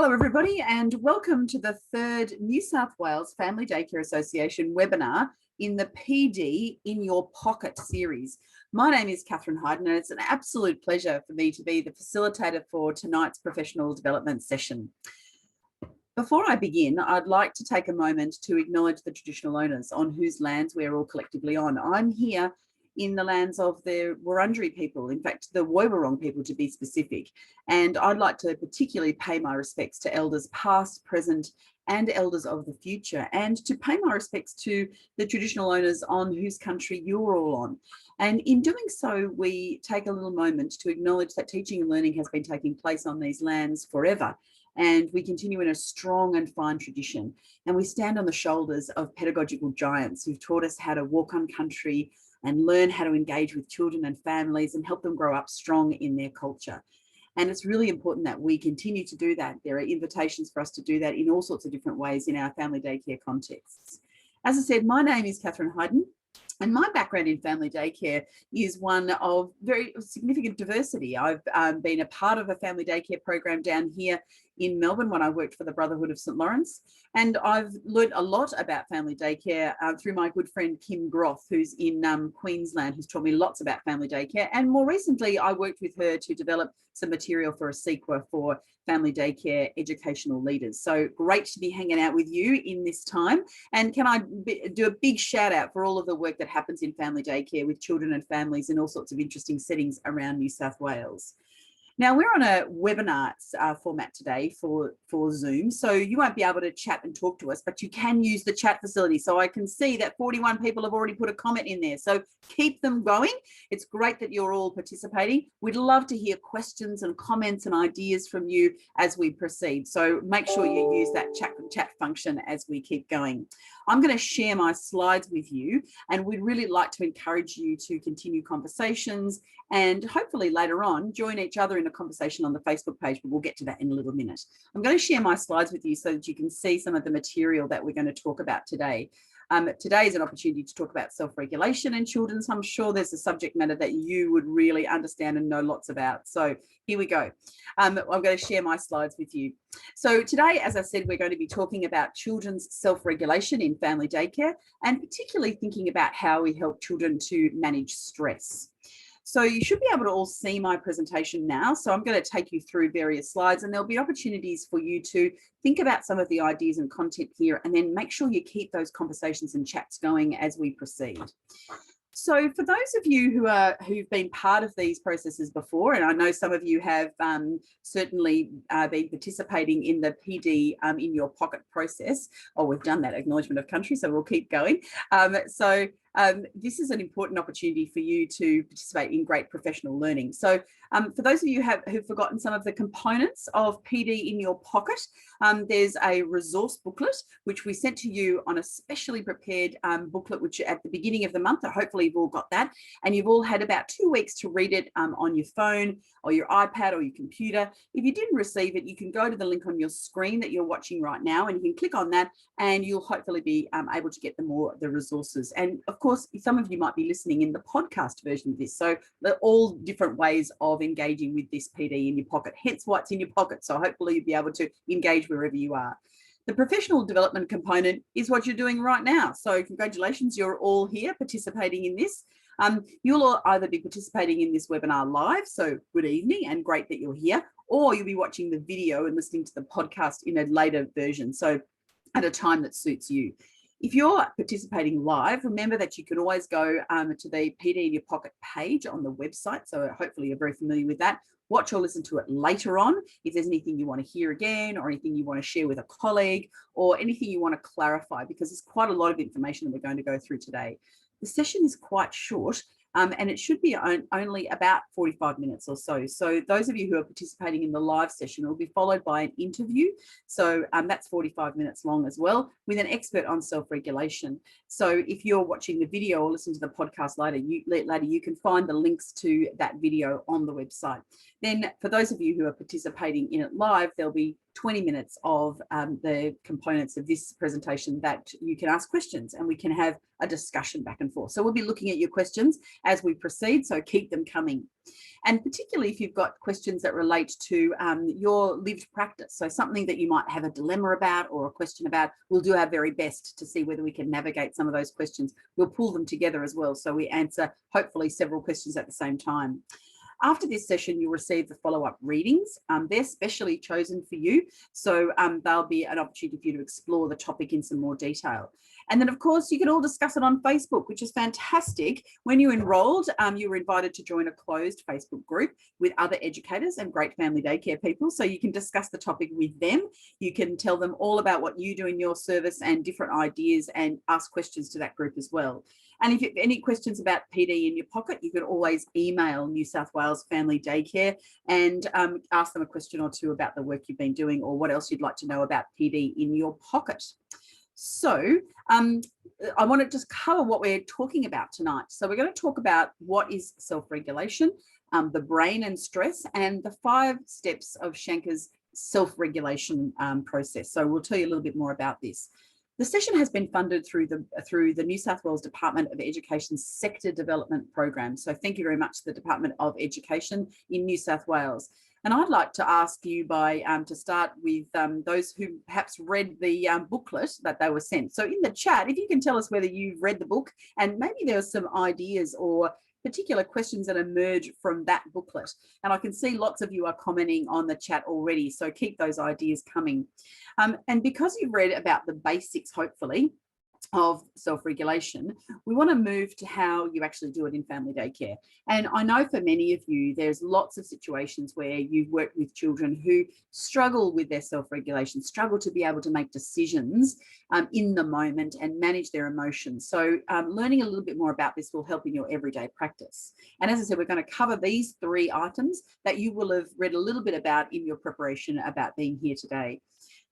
Hello everybody and welcome to the third New South Wales Family Daycare Association webinar in the PD in Your Pocket series. My name is Catharine Hydon and it's an absolute pleasure for me to be the facilitator for tonight's professional development session. Before I begin, I'd like to take a moment to acknowledge the traditional owners on whose lands we're all collectively on. I'm here in the lands of the Wurundjeri people, in fact, the Woiwurrung people to be specific. And I'd like to particularly pay my respects to elders past, present, and elders of the future, and to pay my respects to the traditional owners on whose country you're all on. And in doing so, we take a little moment to acknowledge that teaching and learning has been taking place on these lands forever. And we continue in a strong and fine tradition. And we stand on the shoulders of pedagogical giants who've taught us how to walk on country and learn how to engage with children and families and help them grow up strong in their culture. And it's really important that we continue to do that. There are invitations for us to do that in all sorts of different ways in our family daycare contexts. As I said, my name is Catharine Hydon. And my background in family daycare is one of very significant diversity. I've been a part of a family daycare program down here in Melbourne when I worked for the Brotherhood of St Lawrence. And I've learned a lot about family daycare through my good friend Kim Groth, who's in Queensland, who's taught me lots about family daycare. And more recently, I worked with her to develop some material for a sequel for family daycare educational leaders. So great to be hanging out with you in this time. And can I do a big shout out for all of the work that happens in family daycare with children and families in all sorts of interesting settings around New South Wales. Now, we're on a webinar format today for Zoom, so you won't be able to chat and talk to us, but you can use the chat facility. So I can see that 41 people have already put a comment in there, so keep them going. It's great that you're all participating. We'd love to hear questions and comments and ideas from you as we proceed, so make sure you use that chat function as we keep going. I'm going to share my slides with you, and we'd really like to encourage you to continue conversations and hopefully later on join each other in a conversation on the Facebook page, but we'll get to that in a little minute. I'm going to share my slides with you so that you can see some of the material that we're going to talk about today. Today is an opportunity to talk about self-regulation in children. So I'm sure there's a subject matter that you would really understand and know lots about. So here we go. I'm going to share my slides with you. So today, as I said, we're going to be talking about children's self-regulation in family daycare, and particularly thinking about how we help children to manage stress. So you should be able to all see my presentation now. So I'm going to take you through various slides, and there'll be opportunities for you to think about some of the ideas and content here, and then make sure you keep those conversations and chats going as we proceed. So for those of you who've been part of these processes before, and I know some of you have certainly been participating in the PD in your pocket process, or we've done that acknowledgement of country, so we'll keep going. This is an important opportunity for you to participate in great professional learning. So for those of you who've forgotten some of the components of PD in your pocket, there's a resource booklet, which we sent to you on a specially prepared booklet, which at the beginning of the month, hopefully you've all got that, and you've all had about 2 weeks to read it on your phone or your iPad or your computer. If you didn't receive it, you can go to the link on your screen that you're watching right now, and you can click on that, and you'll hopefully be able to get the resources. And of course, some of you might be listening in the podcast version of this, so they're all different ways of engaging with this PD in your pocket, hence why it's in your pocket. So hopefully you'll be able to engage wherever you are. The professional development component is what you're doing right now. So congratulations, you're all here participating in this. You'll all either be participating in this webinar live, so good evening and great that you're here, or you'll be watching the video and listening to the podcast in a later version, so at a time that suits you. If you're participating live, remember that you can always go to the PD in your pocket page on the website. So hopefully you're very familiar with that. Watch or listen to it later on. If there's anything you want to hear again, or anything you want to share with a colleague, or anything you want to clarify, because there's quite a lot of information that we're going to go through today. The session is quite short, and it should be only about 45 minutes or so. So those of you who are participating in the live session will be followed by an interview. So that's 45 minutes long as well, with an expert on self-regulation. So if you're watching the video or listening to the podcast later, you can find the links to that video on the website. Then for those of you who are participating in it live, there'll be 20 minutes of the components of this presentation that you can ask questions and we can have a discussion back and forth. So we'll be looking at your questions as we proceed, so keep them coming. And particularly if you've got questions that relate to your lived practice, so something that you might have a dilemma about or a question about, we'll do our very best to see whether we can navigate some of those questions. We'll pull them together as well, so we answer hopefully several questions at the same time. After this session, you'll receive the follow-up readings. They're specially chosen for you, so they'll be an opportunity for you to explore the topic in some more detail. And then, of course, you can all discuss it on Facebook, which is fantastic. When you enrolled, you were invited to join a closed Facebook group with other educators and great family daycare people, so you can discuss the topic with them. You can tell them all about what you do in your service and different ideas and ask questions to that group as well. And if you have any questions about PD in your pocket, you can always email New South Wales Family Daycare and ask them a question or two about the work you've been doing or what else you'd like to know about PD in your pocket. So I want to just cover what we're talking about tonight. So we're going to talk about what is self-regulation, the brain and stress, and the 5 steps of Shanker's self-regulation process. So we'll tell you a little bit more about this. The session has been funded through the New South Wales Department of Education's Sector Development Program. So thank you very much to the Department of Education in New South Wales. And I'd like to ask you to start with those who perhaps read the booklet that they were sent. So in the chat, if you can tell us whether you've read the book and maybe there are some ideas or particular questions that emerge from that booklet. And I can see lots of you are commenting on the chat already, so keep those ideas coming. And because you've read about the basics, hopefully, of self-regulation, we want to move to how you actually do it in family daycare. And I know for many of you, there's lots of situations where you've worked with children who struggle with their self-regulation, struggle to be able to make decisions in the moment and manage their emotions. So learning a little bit more about this will help in your everyday practice. And as I said, we're going to cover these 3 items that you will have read a little bit about in your preparation about being here today.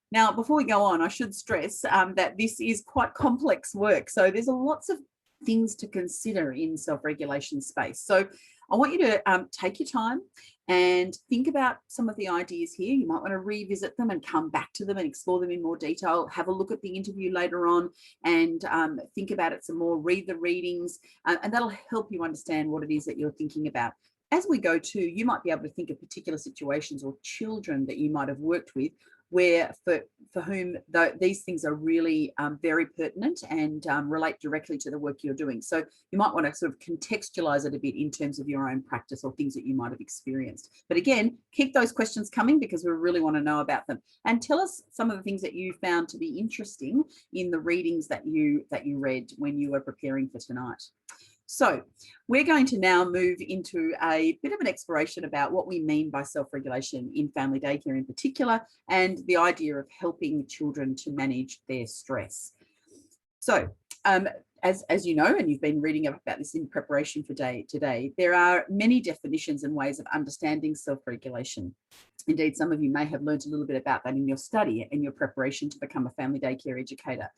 Now, before we go on, I should stress that this is quite complex work. So there's lots of things to consider in self-regulation space. So I want you to take your time and think about some of the ideas here. You might want to revisit them and come back to them and explore them in more detail. Have a look at the interview later on and think about it some more, read the readings, and that'll help you understand what it is that you're thinking about. As we go to, you might be able to think of particular situations or children that you might have worked with where for whom these things are really very pertinent and relate directly to the work you're doing. So you might want to sort of contextualize it a bit in terms of your own practice or things that you might have experienced. But again, keep those questions coming because we really want to know about them. And tell us some of the things that you found to be interesting in the readings that you read when you were preparing for tonight. So we're going to now move into a bit of an exploration about what we mean by self-regulation in family daycare in particular, and the idea of helping children to manage their stress. So as you know, and you've been reading about this in preparation for today, there are many definitions and ways of understanding self-regulation. Indeed, some of you may have learned a little bit about that in your study and your preparation to become a family daycare educator.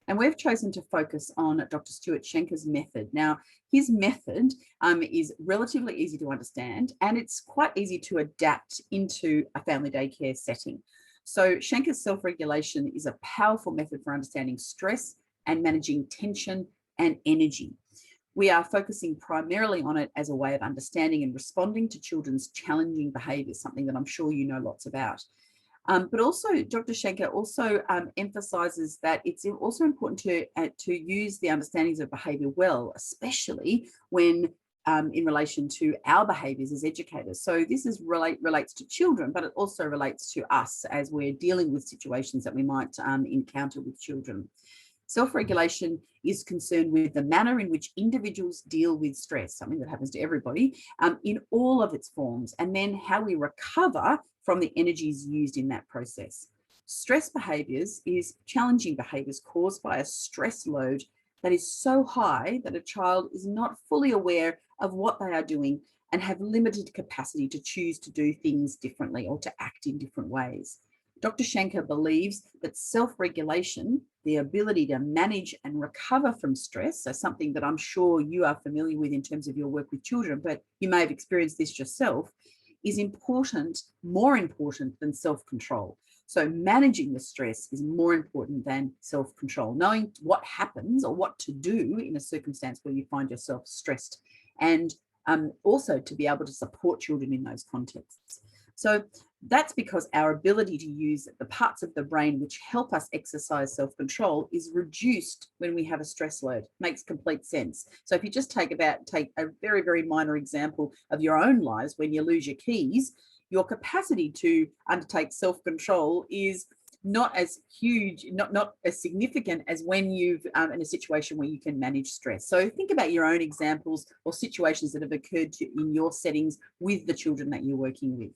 And we've chosen to focus on Dr. Stuart Shanker's method. Now, his method is relatively easy to understand and it's quite easy to adapt into a family daycare setting. So Shanker's self-regulation is a powerful method for understanding stress and managing tension and energy. We are focusing primarily on it as a way of understanding and responding to children's challenging behaviours, something that I'm sure you know lots about. But also, Dr. Shanker also emphasises that it's also important to use the understandings of behaviour well, especially when in relation to our behaviours as educators. So this relates to children, but it also relates to us as we're dealing with situations that we might encounter with children. Self-regulation is concerned with the manner in which individuals deal with stress, something that happens to everybody, in all of its forms, and then how we recover from the energies used in that process. Stress behaviours is challenging behaviours caused by a stress load that is so high that a child is not fully aware of what they are doing and have limited capacity to choose to do things differently or to act in different ways. Dr. Shanker believes that self-regulation, the ability to manage and recover from stress, so something that I'm sure you are familiar with in terms of your work with children, but you may have experienced this yourself, is important, more important than self-control. So managing the stress is more important than self-control. Knowing what happens or what to do in a circumstance where you find yourself stressed, and also to be able to support children in those contexts. So that's because our ability to use the parts of the brain which help us exercise self-control is reduced when we have a stress load. Makes complete sense. So if you just take a very, very minor example of your own lives, when you lose your keys, your capacity to undertake self-control is not as huge, not as significant as when you've in a situation where you can manage stress. So think about your own examples or situations that have occurred to in your settings with the children that you're working with.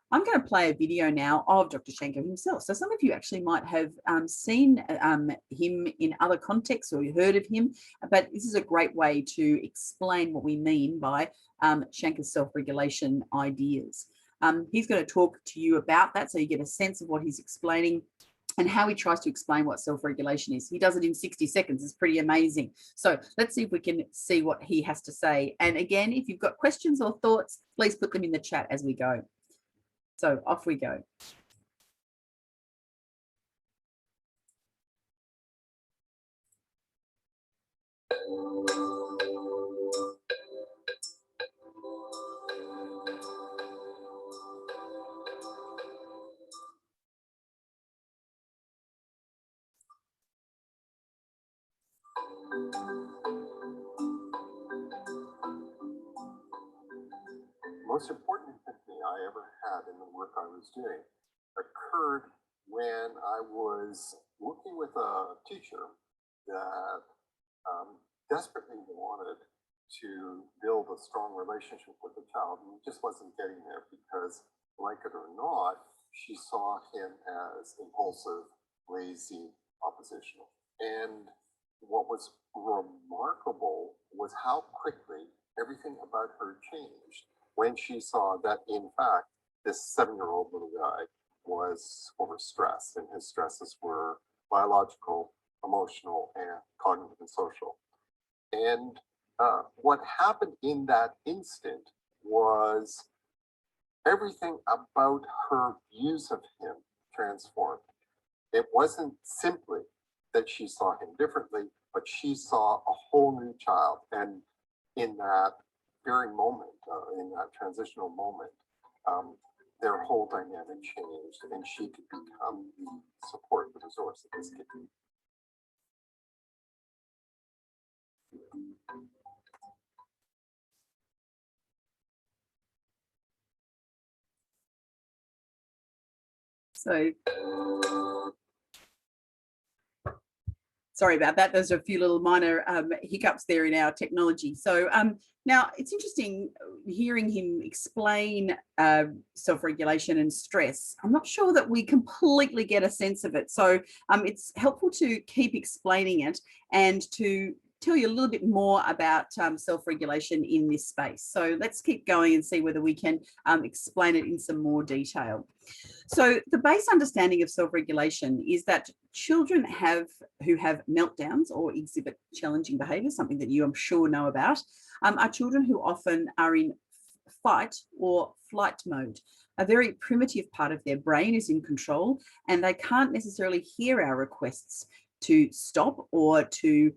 I'm going to play a video now of Dr. Shanker himself. So some of you actually might have seen him in other contexts or heard of him, but this is a great way to explain what we mean by Shanker's self-regulation ideas. He's going to talk to you about that so you get a sense of what he's explaining and how he tries to explain what self-regulation is. He does it in 60 seconds. It's pretty amazing. So let's see if we can see what he has to say. And again, if you've got questions or thoughts, please put them in the chat as we go. So off we go. Most important epiphany I ever had in the work I was doing occurred when I was working with a teacher that desperately wanted to build a strong relationship with the child, and just wasn't getting there because, like it or not, she saw him as impulsive, lazy, oppositional. And what was remarkable was how quickly everything about her changed when she saw that, in fact, this 7-year-old little guy was overstressed, and his stresses were biological, emotional, and cognitive and social. And what happened in that instant was everything about her views of him transformed. It wasn't simply that she saw him differently, but she saw a whole new child. And in that very moment, in that transitional moment, their whole dynamic changed, and she could become the support, the resource that this kid needed. So sorry about that. There's a few little minor hiccups there in our technology. So now it's interesting hearing him explain self-regulation and stress. I'm not sure that we completely get a sense of it. So it's helpful to keep explaining it and to tell you a little bit more about self-regulation in this space. So let's keep going and see whether we can explain it in some more detail. So the base understanding of self-regulation is that children who have meltdowns or exhibit challenging behaviour, something that you I'm sure know about, are children who often are in fight or flight mode. A very primitive part of their brain is in control, and they can't necessarily hear our requests to stop or to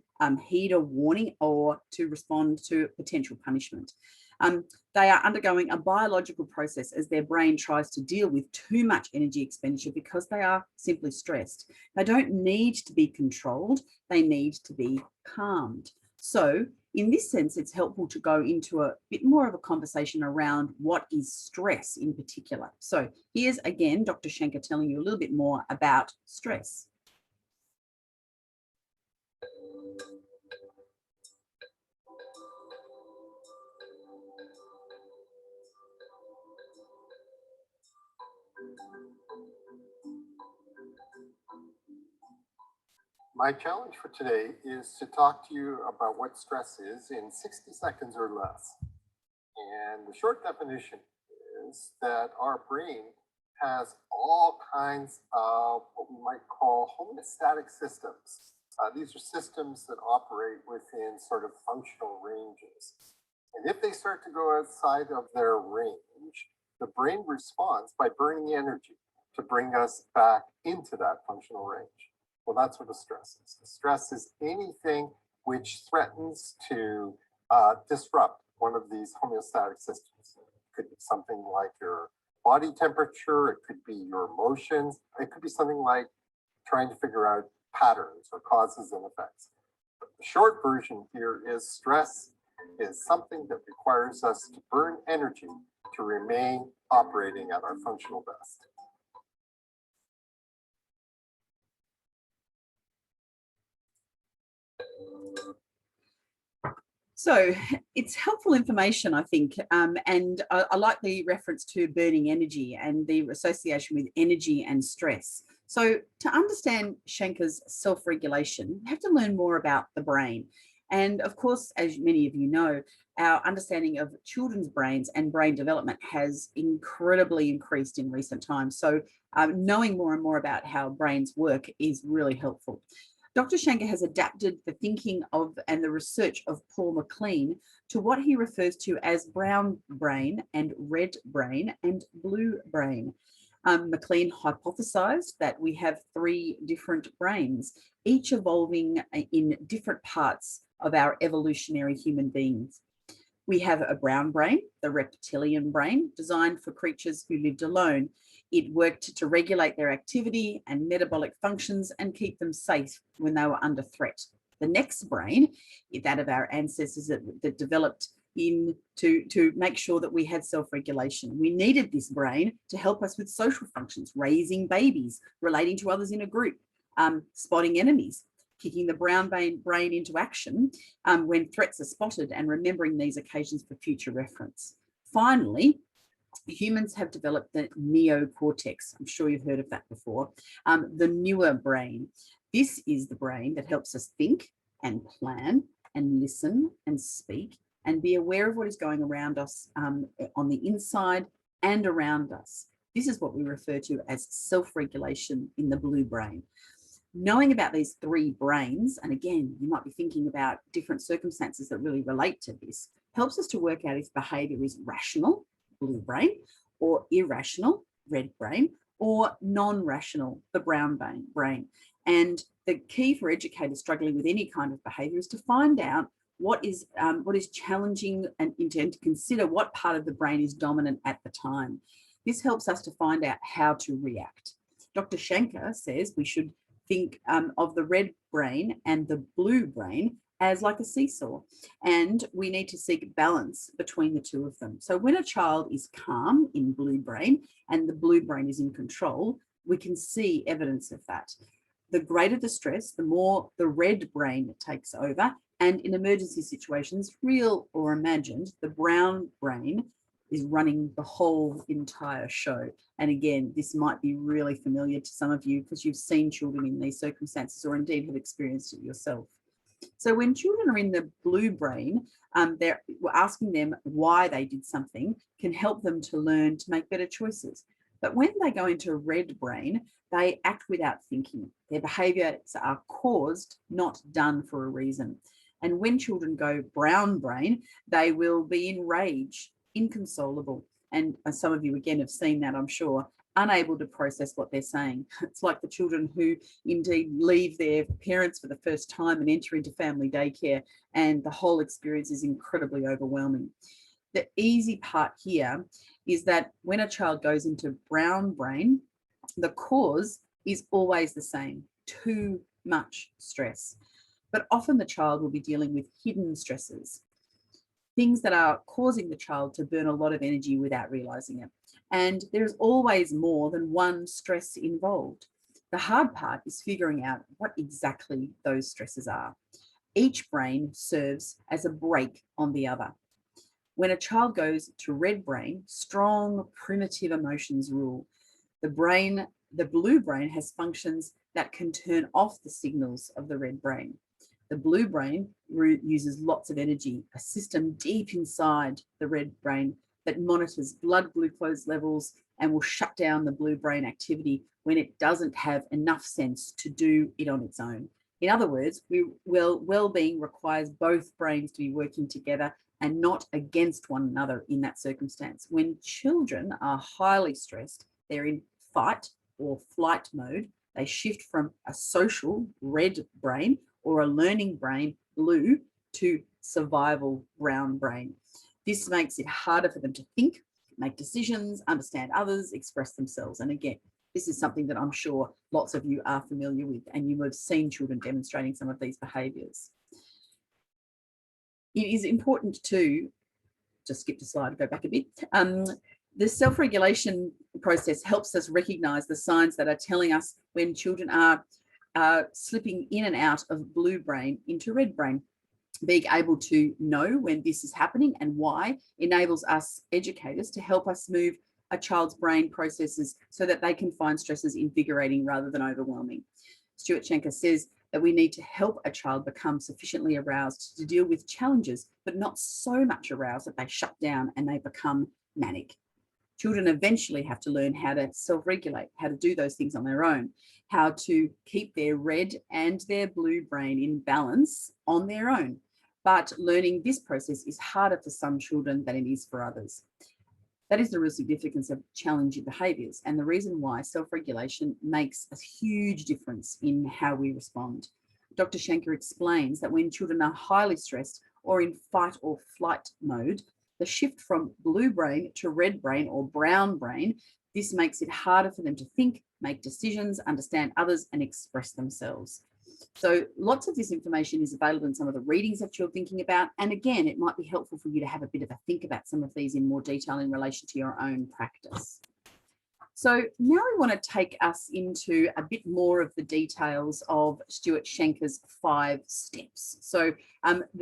heed a warning or to respond to potential punishment. They are undergoing a biological process as their brain tries to deal with too much energy expenditure because they are simply stressed. They don't need to be controlled, they need to be calmed. So in this sense, it's helpful to go into a bit more of a conversation around what is stress in particular. So here's again, Dr. Shanker telling you a little bit more about stress. My challenge for today is to talk to you about what stress is in 60 seconds or less. And the short definition is that our brain has all kinds of what we might call homeostatic systems. These are systems that operate within sort of functional ranges. And if they start to go outside of their range, the brain responds by burning energy to bring us back into that functional range. Well, that's what a stress is. A stress is anything which threatens to disrupt one of these homeostatic systems. It could be something like your body temperature, it could be your emotions, it could be something like trying to figure out patterns or causes and effects. But the short version here is stress is something that requires us to burn energy to remain operating at our functional best. So it's helpful information, I think, and I like the reference to burning energy and the association with energy and stress. So to understand Shanker's self-regulation, we have to learn more about the brain. And of course, as many of you know, our understanding of children's brains and brain development has incredibly increased in recent times. So knowing more and more about how brains work is really helpful. Dr. Shanker has adapted the thinking of and the research of Paul MacLean to what he refers to as brown brain and red brain and blue brain. MacLean hypothesized that we have three different brains, each evolving in different parts of our evolutionary human beings. We have a brown brain, the reptilian brain, designed for creatures who lived alone. It worked to regulate their activity and metabolic functions and keep them safe when they were under threat. The next brain, that of our ancestors that developed to make sure that we had self-regulation. We needed this brain to help us with social functions, raising babies, relating to others in a group, spotting enemies, kicking the brown brain into action when threats are spotted, and remembering these occasions for future reference. Finally, humans have developed the neocortex. I'm sure you've heard of that before. The newer brain. This is the brain that helps us think and plan and listen and speak and be aware of what is going around us on the inside and around us. This is what we refer to as self-regulation in the blue brain. Knowing about these three brains, and again, you might be thinking about different circumstances that really relate to this, helps us to work out if behavior is rational, blue brain, or irrational, red brain, or non-rational, the brown brain. And the key for educators struggling with any kind of behavior is to find out what is challenging and to consider what part of the brain is dominant at the time. This helps us to find out how to react. Dr. Shanker says we should think of the red brain and the blue brain as like a seesaw, and we need to seek balance between the two of them. So when a child is calm in blue brain and the blue brain is in control, we can see evidence of that. The greater the stress, the more the red brain takes over, and in emergency situations, real or imagined, the brown brain is running the whole entire show. And again, this might be really familiar to some of you because you've seen children in these circumstances or indeed have experienced it yourself. So when children are in the blue brain, we're asking them why they did something can help them to learn to make better choices. But when they go into red brain, they act without thinking. Their behaviours are caused, not done for a reason. And when children go brown brain, they will be enraged, inconsolable. And some of you again have seen that, I'm sure, unable to process what they're saying. It's like the children who indeed leave their parents for the first time and enter into family daycare, and the whole experience is incredibly overwhelming. The easy part here is that when a child goes into brown brain, the cause is always the same: too much stress. But often the child will be dealing with hidden stressors, things that are causing the child to burn a lot of energy without realizing it. And there's always more than one stress involved. The hard part is figuring out what exactly those stresses are. Each brain serves as a brake on the other. When a child goes to red brain, strong primitive emotions rule. The blue brain has functions that can turn off the signals of the red brain. The blue brain uses lots of energy, a system deep inside the red brain that monitors blood glucose levels and will shut down the blue brain activity when it doesn't have enough sense to do it on its own. In other words, well-being requires both brains to be working together and not against one another in that circumstance. When children are highly stressed, they're in fight or flight mode. They shift from a social red brain or a learning brain blue to survival brown brain. This makes it harder for them to think, make decisions, understand others, express themselves. And again, this is something that I'm sure lots of you are familiar with, and you have seen children demonstrating some of these behaviours. It is important to, just skip the slide, go back a bit. The self-regulation process helps us recognise the signs that are telling us when children are slipping in and out of blue brain into red brain. Being able to know when this is happening and why enables us educators to help us move a child's brain processes so that they can find stresses invigorating rather than overwhelming. Stuart Shanker says that we need to help a child become sufficiently aroused to deal with challenges, but not so much aroused that they shut down and they become manic. Children eventually have to learn how to self-regulate, how to do those things on their own, how to keep their red and their blue brain in balance on their own. But learning this process is harder for some children than it is for others. That is the real significance of challenging behaviours, and the reason why self-regulation makes a huge difference in how we respond. Dr. Shanker explains that when children are highly stressed or in fight or flight mode, the shift from blue brain to red brain or brown brain, this makes it harder for them to think, make decisions, understand others, and express themselves. So lots of this information is available in some of the readings that you're thinking about. And again, it might be helpful for you to have a bit of a think about some of these in more detail in relation to your own practice. So now we want to take us into a bit more of the details of Stuart Shanker's 5 steps. So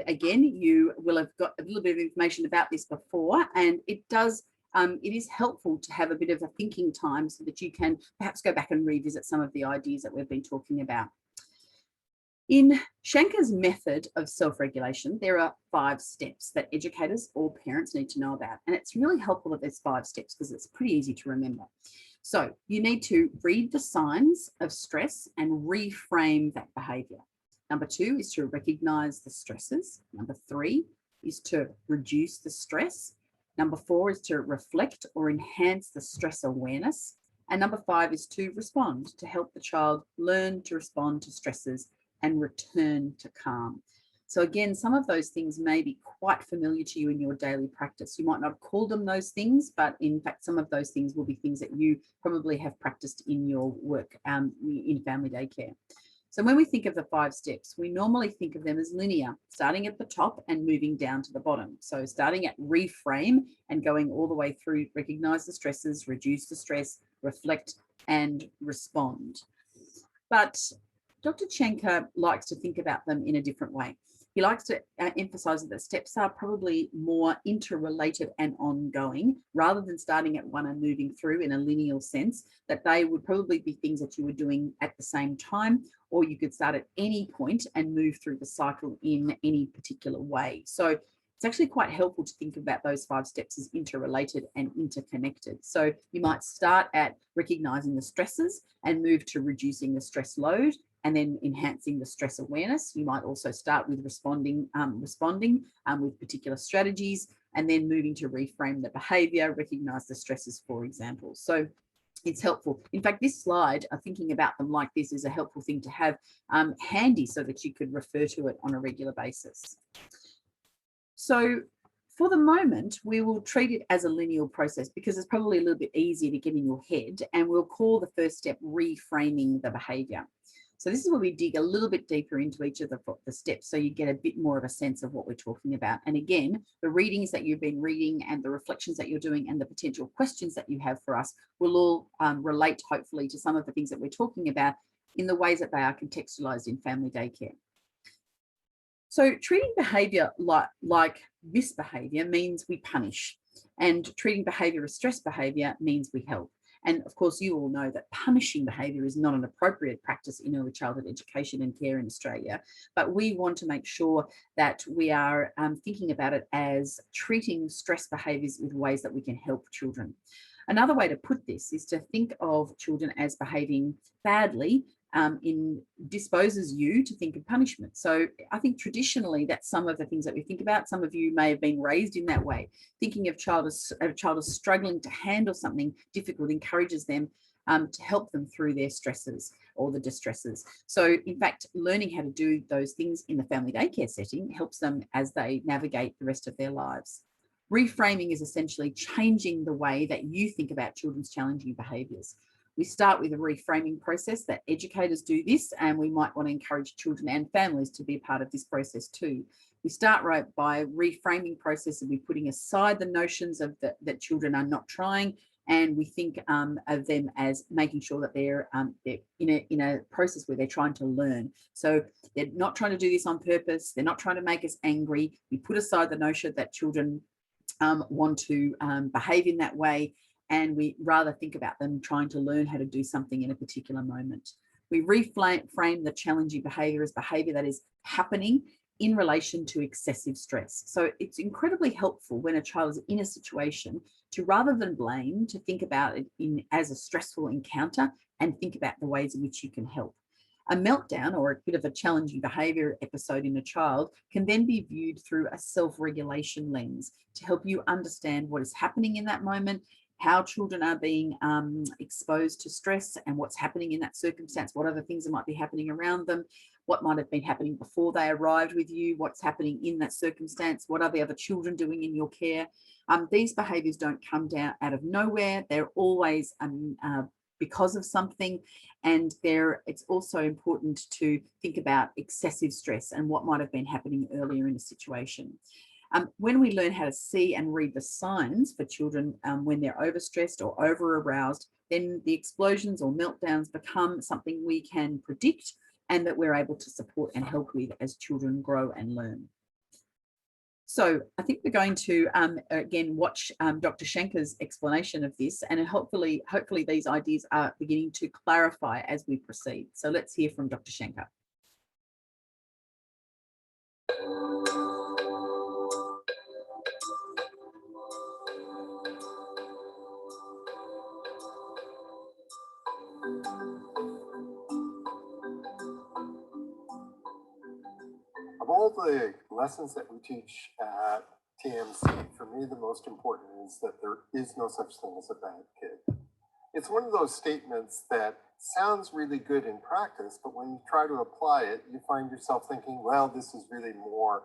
again, you will have got a little bit of information about this before, and it is helpful to have a bit of a thinking time so that you can perhaps go back and revisit some of the ideas that we've been talking about. In Shanker's method of self-regulation, there are 5 steps that educators or parents need to know about. And it's really helpful that there's 5 steps because it's pretty easy to remember. So you need to read the signs of stress and reframe that behaviour. Number 2 is to recognise the stressors. Number 3 is to reduce the stress. Number 4 is to reflect or enhance the stress awareness. And number 5 is to respond, to help the child learn to respond to stresses and return to calm. So again, some of those things may be quite familiar to you in your daily practice. You might not have called them those things, but in fact, some of those things will be things that you probably have practiced in your work in family daycare. So when we think of the 5 steps, we normally think of them as linear, starting at the top and moving down to the bottom. So starting at reframe and going all the way through, recognize the stresses, reduce the stress, reflect and respond. But Dr. Shanker likes to think about them in a different way. He likes to emphasize that the steps are probably more interrelated and ongoing rather than starting at one and moving through in a linear sense, that they would probably be things that you were doing at the same time, or you could start at any point and move through the cycle in any particular way. So it's actually quite helpful to think about those 5 steps as interrelated and interconnected. So you might start at recognizing the stresses and move to reducing the stress load, and then enhancing the stress awareness. You might also start with responding with particular strategies, and then moving to reframe the behavior, recognize the stresses, for example. So it's helpful. In fact, this slide, thinking about them like this, is a helpful thing to have handy so that you could refer to it on a regular basis. So for the moment, we will treat it as a linear process because it's probably a little bit easier to get in your head, and we'll call the first step reframing the behavior. So this is where we dig a little bit deeper into each of the steps so you get a bit more of a sense of what we're talking about. And again, the readings that you've been reading and the reflections that you're doing and the potential questions that you have for us will all relate, hopefully, to some of the things that we're talking about in the ways that they are contextualized in family daycare. So treating behavior like this behavior means we punish, and treating behavior as stress behavior means we help. And of course, you all know that punishing behaviour is not an appropriate practice in early childhood education and care in Australia, but we want to make sure that we are thinking about it as treating stress behaviours with ways that we can help children. Another way to put this is to think of children as behaving badly disposes you to think of punishment. So I think traditionally that's some of the things that we think about. Some of you may have been raised in that way. Thinking of a child is struggling to handle something difficult encourages them to help them through their stresses or the distresses. So in fact, learning how to do those things in the family daycare setting helps them as they navigate the rest of their lives. Reframing is essentially changing the way that you think about children's challenging behaviours. We start with a reframing process that educators do this, and we might want to encourage children and families to be a part of this process too. We start right by reframing process and we're putting aside the notions of that children are not trying, and we think of them as making sure that they're in a process where they're trying to learn. So they're not trying to do this on purpose. They're not trying to make us angry. We put aside the notion that children want to behave in that way, and we rather think about them trying to learn how to do something in a particular moment. We reframe the challenging behaviour as behaviour that is happening in relation to excessive stress. So it's incredibly helpful when a child is in a situation to, rather than blame, to think about it as a stressful encounter and think about the ways in which you can help. A meltdown or a bit of a challenging behaviour episode in a child can then be viewed through a self-regulation lens to help you understand what is happening in that moment, how children are being exposed to stress and what's happening in that circumstance, what other things that might be happening around them, what might have been happening before they arrived with you, what's happening in that circumstance, what are the other children doing in your care. These behaviours don't come down out of nowhere. They're always because of something, and it's also important to think about excessive stress and what might have been happening earlier in a situation. When we learn how to see and read the signs for children when they're overstressed or over-aroused, then the explosions or meltdowns become something we can predict and that we're able to support and help with as children grow and learn. So I think we're going to, again, watch Dr. Shanker's explanation of this, and hopefully these ideas are beginning to clarify as we proceed. So let's hear from Dr. Shanker. Of all the lessons that we teach at TMC, for me, the most important is that there is no such thing as a bad kid. It's one of those statements that sounds really good in practice, but when you try to apply it, you find yourself thinking, well, this is really more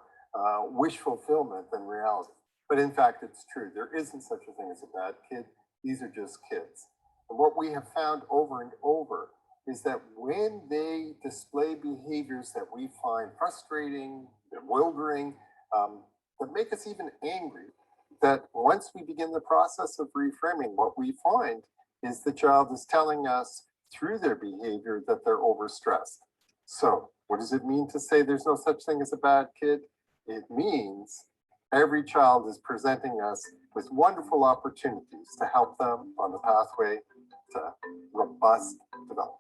wish fulfillment than reality. But in fact, it's true. There isn't such a thing as a bad kid. These are just kids. And what we have found over and over is that when they display behaviors that we find frustrating, bewildering, that make us even angry, that once we begin the process of reframing, what we find is the child is telling us through their behavior that they're overstressed. So what does it mean to say there's no such thing as a bad kid? It means every child is presenting us with wonderful opportunities to help them on the pathway to robust development.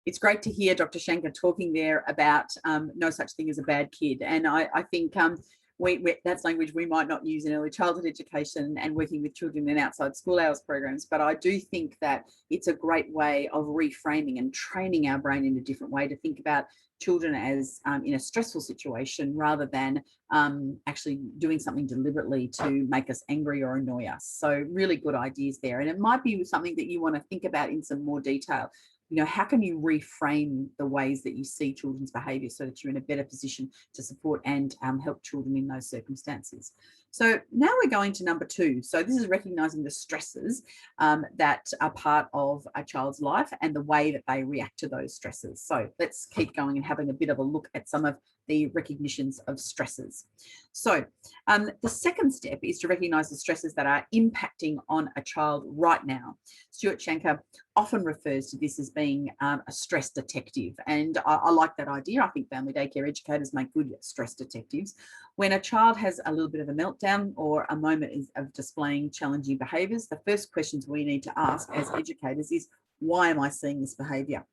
It's great to hear Dr. Shanker talking there about no such thing as a bad kid. And I think that's language we might not use in early childhood education and working with children in outside school hours programs. But I do think that it's a great way of reframing and training our brain in a different way to think about children as in a stressful situation rather than actually doing something deliberately to make us angry or annoy us. So really good ideas there. And it might be something that you want to think about in some more detail. You know, how can you reframe the ways that you see children's behaviour so that you're in a better position to support and help children in those circumstances? So now we're going to number 2. So this is recognising the stresses that are part of a child's life and the way that they react to those stresses. So let's keep going and having a bit of a look at some of the recognitions of stresses. So the second step is to recognise the stresses that are impacting on a child right now. Stuart Shanker often refers to this as being a stress detective, and I like that idea. I think family daycare educators make good stress detectives. When a child has a little bit of a meltdown or a moment of displaying challenging behaviours, the first questions we need to ask as educators is, why am I seeing this behaviour?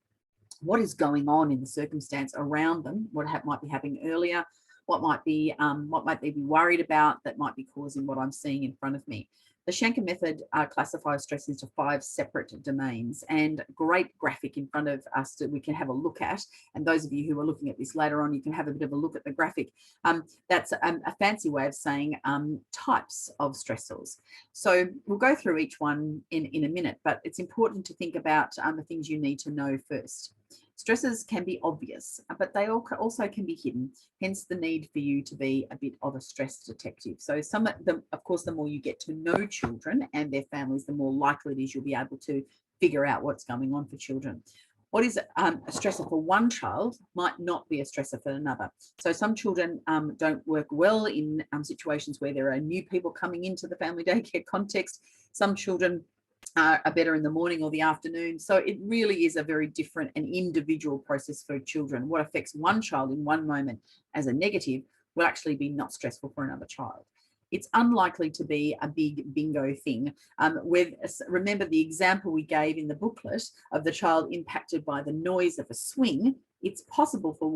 What is going on in the circumstance around them? What might be happening earlier? what might they be worried about that might be causing what I'm seeing in front of me. The Shanker method classifies stress into 5 separate domains, and great graphic in front of us that we can have a look at. And those of you who are looking at this later on, you can have a bit of a look at the graphic. That's a fancy way of saying types of stressors. So we'll go through each one in a minute, but it's important to think about the things you need to know first. Stressors can be obvious, but they also can be hidden, hence the need for you to be a bit of a stress detective. So some of them, of course, the more you get to know children and their families, the more likely it is you'll be able to figure out what's going on for children. What is a stressor for one child might not be a stressor for another. So some children don't work well in situations where there are new people coming into the family daycare context. Some children are better in the morning or the afternoon. So it really is a very different and individual process for children. What affects one child in one moment as a negative will actually be not stressful for another child. It's unlikely to be a big bingo thing. Remember the example we gave in the booklet of the child impacted by the noise of a swing. It's possible for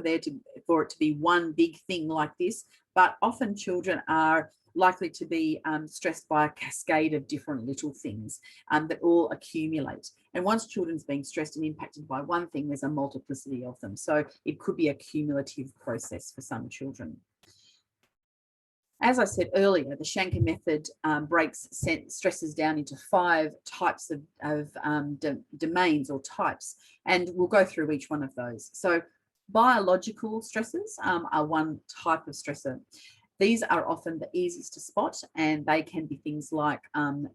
it to be one big thing like this, but often children are likely to be stressed by a cascade of different little things that all accumulate. And once children's being stressed and impacted by one thing, there's a multiplicity of them. So it could be a cumulative process for some children. As I said earlier, the Shanker method breaks stresses down into 5 types of domains or types, and we'll go through each one of those. So biological stresses are one type of stressor. These are often the easiest to spot, and they can be things like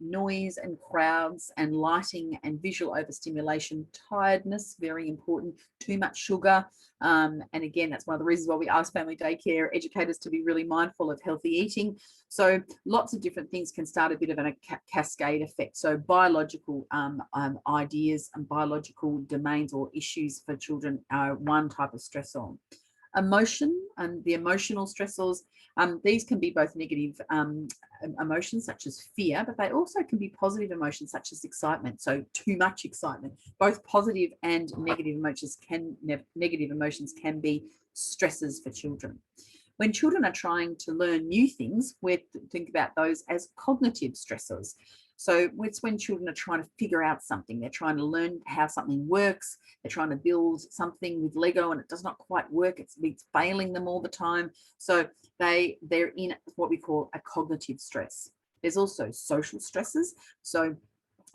noise and crowds and lighting and visual overstimulation, tiredness, very important, too much sugar. And again, that's one of the reasons why we ask family daycare educators to be really mindful of healthy eating. So lots of different things can start a bit of a cascade effect. So biological ideas and biological domains or issues for children are one type of stressor. Emotion and the emotional stressors, these can be both negative emotions such as fear, but they also can be positive emotions such as excitement. So too much excitement. Both positive and negative emotions can be stresses for children. When children are trying to learn new things, we think about those as cognitive stressors. So it's when children are trying to figure out something. They're trying to learn how something works. They're trying to build something with Lego and it does not quite work. It's failing them all the time. So they're in what we call a cognitive stress. There's also social stresses. So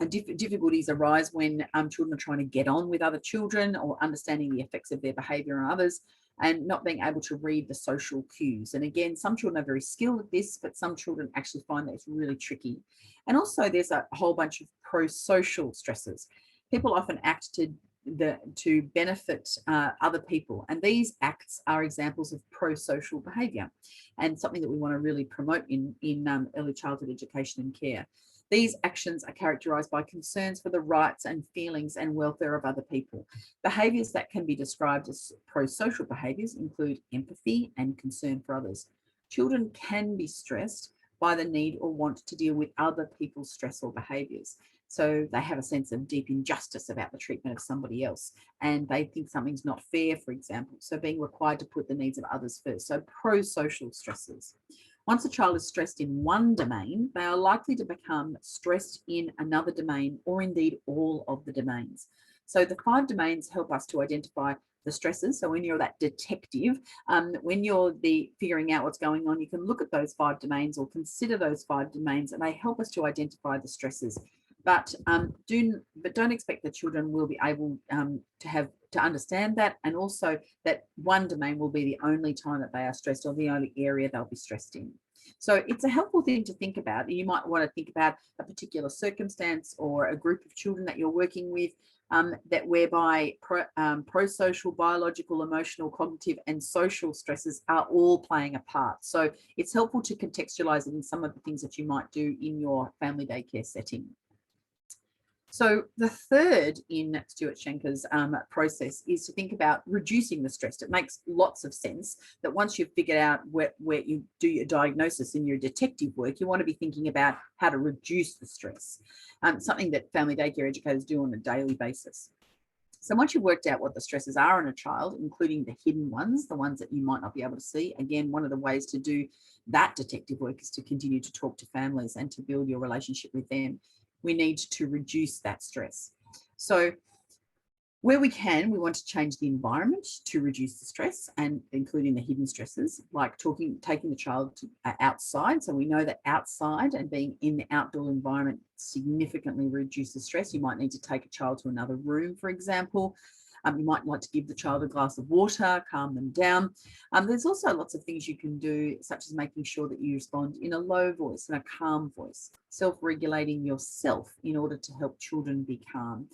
difficulties arise when children are trying to get on with other children or understanding the effects of their behavior on others and not being able to read the social cues. And again, some children are very skilled at this, but some children actually find that it's really tricky. And also there's a whole bunch of pro-social stresses. People often act to benefit other people. And these acts are examples of pro-social behavior and something that we want to really promote in early childhood education and care. These actions are characterized by concerns for the rights and feelings and welfare of other people. Behaviors that can be described as pro-social behaviors include empathy and concern for others. Children can be stressed by the need or want to deal with other people's stress or behaviors. So they have a sense of deep injustice about the treatment of somebody else, and they think something's not fair, for example. So being required to put the needs of others first. So pro-social stresses. Once a child is stressed in one domain, they are likely to become stressed in another domain or indeed all of the domains. So the 5 domains help us to identify the stresses. So when you're that detective, when you're figuring out what's going on, you can look at those 5 domains or consider those 5 domains, and they help us to identify the stresses. But don't expect that children will be able to understand that, and also that one domain will be the only time that they are stressed or the only area they'll be stressed in. So it's a helpful thing to think about. You might want to think about a particular circumstance or a group of children that you're working with that whereby pro-social, biological, emotional, cognitive, and social stresses are all playing a part. So it's helpful to contextualize it in some of the things that you might do in your family daycare setting. So the third in Stuart Shanker's process is to think about reducing the stress. It makes lots of sense that once you've figured out where you do your diagnosis in your detective work, you want to be thinking about how to reduce the stress, something that family daycare educators do on a daily basis. So once you've worked out what the stresses are in a child, including the hidden ones, the ones that you might not be able to see, again, one of the ways to do that detective work is to continue to talk to families and to build your relationship with them. We need to reduce that stress. So where we can, we want to change the environment to reduce the stress, and including the hidden stresses, like taking the child to, outside. So we know that outside and being in the outdoor environment significantly reduces stress. You might need to take a child to another room, for example. You might like to give the child a glass of water, calm them down. There's also lots of things you can do, such as making sure that you respond in a low voice and a calm voice, self-regulating yourself in order to help children be calm.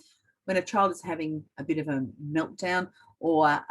When a child is having a bit of a meltdown or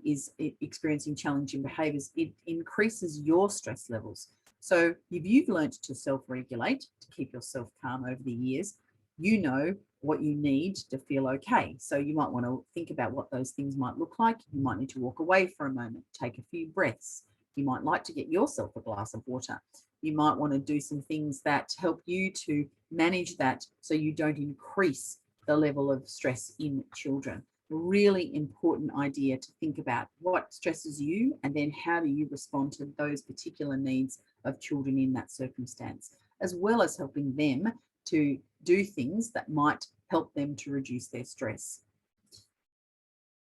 is experiencing challenging behaviours, it increases your stress levels. So if you've learned to self-regulate, to keep yourself calm over the years, you know what you need to feel okay. So you might want to think about what those things might look like. You might need to walk away for a moment, take a few breaths. You might like to get yourself a glass of water. You might want to do some things that help you to manage that so you don't increase the level of stress in children. A really important idea to think about what stresses you, and then how do you respond to those particular needs of children in that circumstance, as well as helping them to do things that might help them to reduce their stress.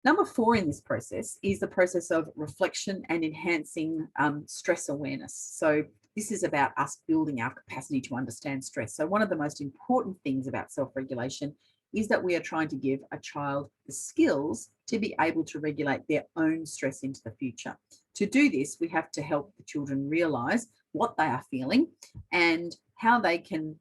Number 4 in this process is the process of reflection and enhancing stress awareness. So this is about us building our capacity to understand stress. So one of the most important things about self-regulation is that we are trying to give a child the skills to be able to regulate their own stress into the future. To do this, we have to help the children realize what they are feeling and how they can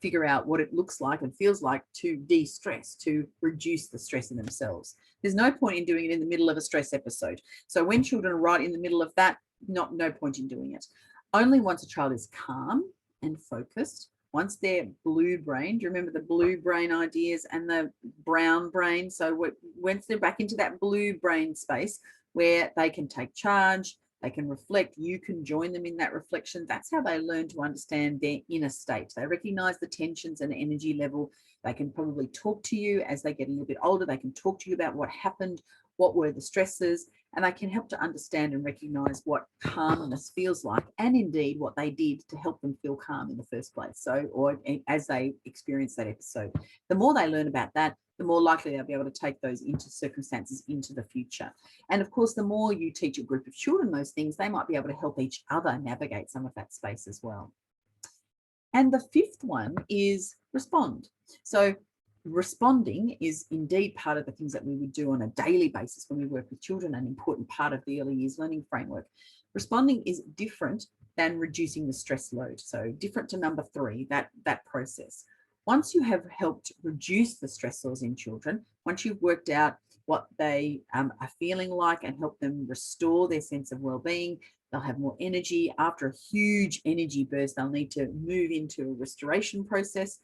figure out what it looks like and feels like to de-stress, to reduce the stress in themselves. There's no point in doing it in the middle of a stress episode. So when children are right in the middle of that, no point in doing it. Only once a child is calm and focused, once they're blue brain, do you remember the blue brain ideas and the brown brain? So once they're back into that blue brain space where they can take charge, they can reflect, you can join them in that reflection. That's how they learn to understand their inner state. They recognize the tensions and energy level. They can probably talk to you as they get a little bit older. They can talk to you about what happened, what were the stresses, and they can help to understand and recognize what calmness feels like, and indeed what they did to help them feel calm in the first place. So, or as they experience that episode. The more they learn about that, the more likely they'll be able to take those into circumstances into the future. And of course, the more you teach a group of children those things, they might be able to help each other navigate some of that space as well. And the 5th one is respond. So responding is indeed part of the things that we would do on a daily basis when we work with children, an important part of the early years learning framework. Responding is different than reducing the stress load. So different to number 3, that process. Once you have helped reduce the stressors in children, once you've worked out what they are feeling like and help them restore their sense of well-being, they'll have more energy. After a huge energy burst, they'll need to move into a restoration process.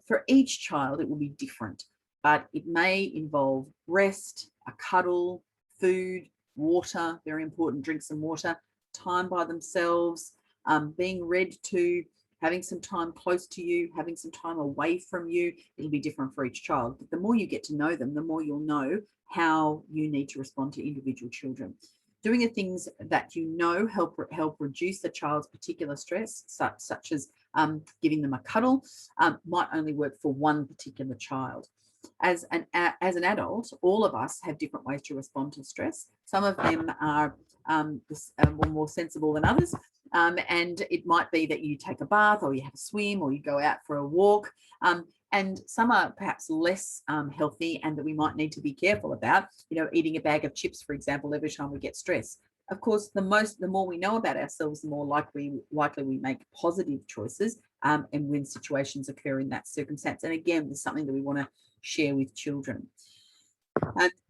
For each child, it will be different, but it may involve rest, a cuddle, food, water, very important, drink some water, time by themselves, being read to, having some time close to you, having some time away from you. It'll be different for each child. But the more you get to know them, the more you'll know how you need to respond to individual children. Doing the things that you know help reduce the child's particular stress, such as giving them a cuddle, might only work for one particular child. As an adult, all of us have different ways to respond to stress. Some of them are more sensible than others. And it might be that you take a bath, or you have a swim, or you go out for a walk. And some are perhaps less healthy, and that we might need to be careful about, eating a bag of chips, for example, every time we get stressed. Of course, the more we know about ourselves, the more likely we make positive choices, and when situations occur in that circumstance. And again, there's something that we want to share with children.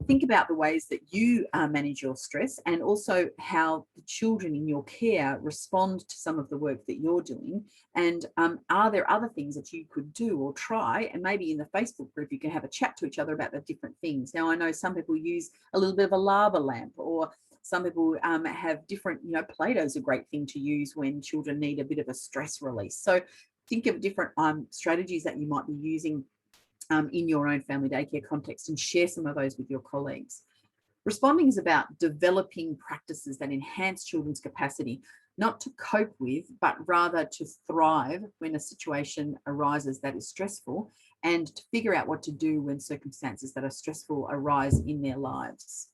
Think about the ways that you manage your stress, and also how the children in your care respond to some of the work that you're doing. And are there other things that you could do or try? And maybe in the Facebook group, you can have a chat to each other about the different things. Now, I know some people use a little bit of a lava lamp, or some people have different, Play-Doh's a great thing to use when children need a bit of a stress release. So think of different strategies that you might be using in your own family daycare context, and share some of those with your colleagues. Responding is about developing practices that enhance children's capacity, not to cope with, but rather to thrive when a situation arises that is stressful, and to figure out what to do when circumstances that are stressful arise in their lives.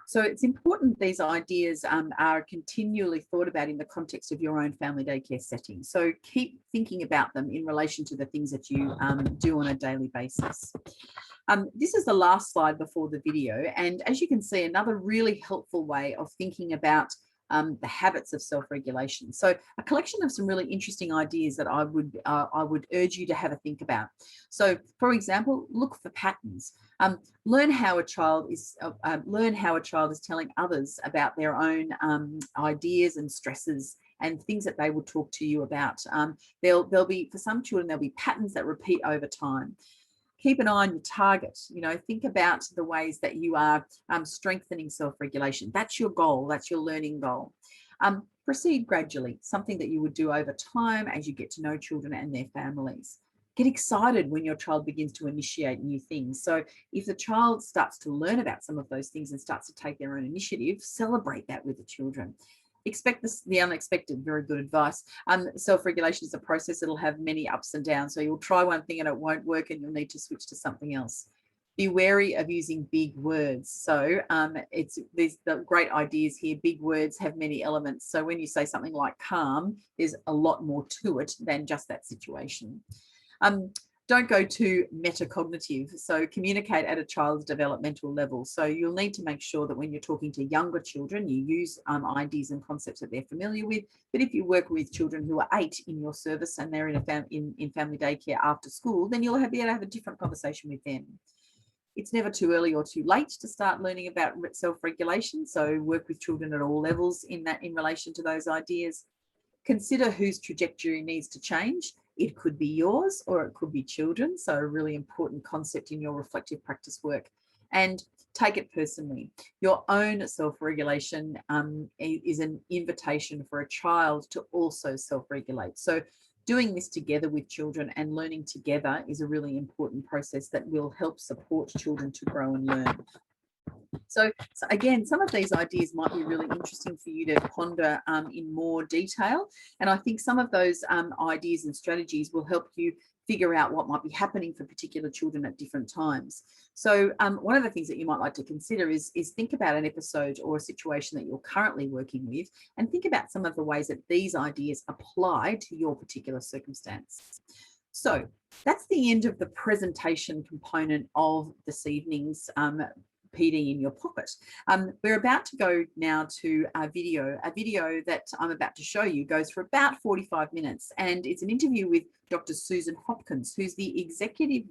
So it's important these ideas are continually thought about in the context of your own family daycare setting. So keep thinking about them in relation to the things that you do on a daily basis. This is the last slide before the video. And as you can see, another really helpful way of thinking about the habits of self-regulation. So a collection of some really interesting ideas that I would urge you to have a think about. So, for example, look for patterns. Learn how a child is telling others about their own ideas and stresses and things that they will talk to you about. There'll be, for some children, there'll be patterns that repeat over time. Keep an eye on your target. Think about the ways that you are strengthening self-regulation. That's your goal. That's your learning goal. Proceed gradually, something that you would do over time as you get to know children and their families. Get excited when your child begins to initiate new things. So if the child starts to learn about some of those things and starts to take their own initiative, celebrate that with the children. Expect the unexpected. Very good advice. Self-regulation is a process that'll have many ups and downs. So you'll try one thing and it won't work and you'll need to switch to something else. Be wary of using big words. So there's the great ideas here. Big words have many elements. So when you say something like calm, there's a lot more to it than just that situation. Don't go too metacognitive. So communicate at a child's developmental level. So you'll need to make sure that when you're talking to younger children, you use ideas and concepts that they're familiar with. But if you work with children who are 8 in your service and they're in family daycare after school, then you'll be able to have a different conversation with them. It's never too early or too late to start learning about self-regulation. So work with children at all levels in relation to those ideas. Consider whose trajectory needs to change. It could be yours or it could be children. So a really important concept in your reflective practice work. And take it personally. Your own self-regulation is an invitation for a child to also self-regulate. So doing this together with children and learning together is a really important process that will help support children to grow and learn. So again, some of these ideas might be really interesting for you to ponder in more detail. And I think some of those ideas and strategies will help you figure out what might be happening for particular children at different times. So one of the things that you might like to consider is think about an episode or a situation that you're currently working with and think about some of the ways that these ideas apply to your particular circumstance. So that's the end of the presentation component of this evening's PD in your pocket. We're about to go now to a video that I'm about to show you goes for about 45 minutes, and it's an interview with Dr. Susan Hopkins, who's the Executive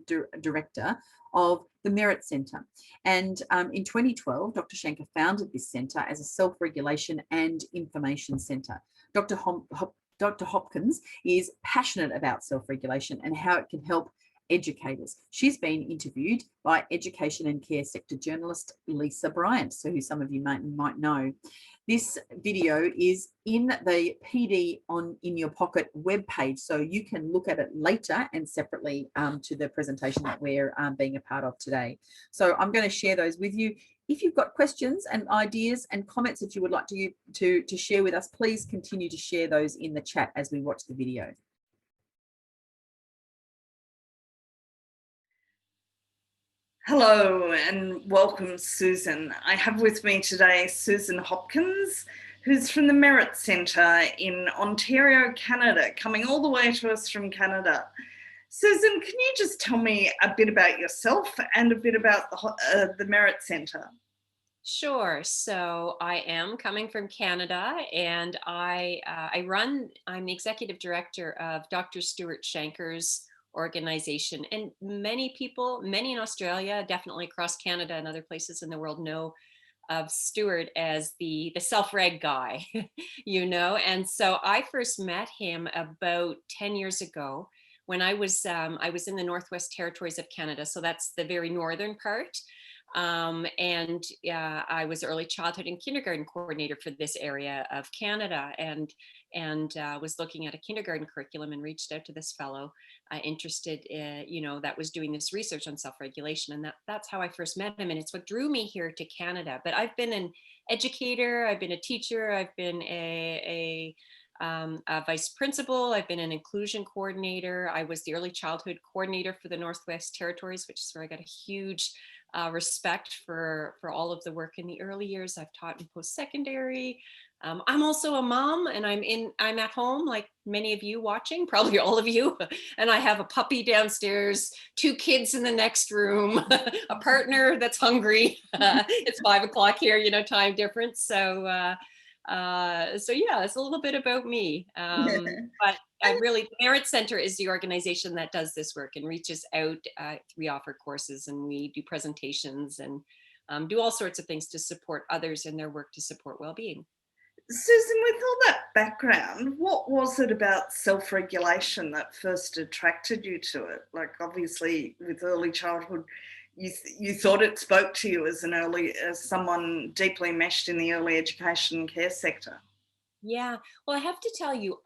Director of the Merit Centre. And in 2012, Dr. Shanker founded this centre as a self-regulation and information centre. Dr. Hopkins is passionate about self-regulation and how it can help educators. She's been interviewed by education and care sector journalist Lisa Bryant, so who some of you might know. This video is in the PD in your pocket webpage, so you can look at it later and separately to the presentation that we're being a part of today. So I'm going to share those with you. If you've got questions and ideas and comments that you would like to share with us, please continue to share those in the chat as we watch the video. Hello and welcome, Susan. I have with me today Susan Hopkins, who's from the Merit Centre in Ontario, Canada, coming all the way to us from Canada. Susan, can you just tell me a bit about yourself and a bit about the Merit Centre? Sure. So I am coming from Canada, and I'm the executive director of Dr. Stuart Shanker's organization. And many in Australia, definitely across Canada and other places in the world, know of Stuart as the self-reg guy, And so I first met him about 10 years ago when I was in the Northwest Territories of Canada. So that's the very northern part. And I was early childhood and kindergarten coordinator for this area of Canada, and was looking at a kindergarten curriculum and reached out to this fellow interested in, that was doing this research on self-regulation. And that's how I first met him. And it's what drew me here to Canada. But I've been an educator, I've been a teacher, I've been a vice principal, I've been an inclusion coordinator. I was the early childhood coordinator for the Northwest Territories, which is where I got a huge respect for all of the work in the early years. I've taught in post-secondary. I'm also a mom, and I'm at home like many of you watching, probably all of you. And I have a puppy downstairs, 2 kids in the next room, a partner that's hungry. It's 5 o'clock here, time difference. So yeah, it's a little bit about me. But the Merit Center is the organization that does this work and reaches out. We offer courses and we do presentations and do all sorts of things to support others in their work to support well-being. Susan, with all that background, what was it about self-regulation that first attracted you to it? Like, obviously, with early childhood, you thought it spoke to you as someone deeply meshed in the early education and care sector. Yeah, well, I have to tell you,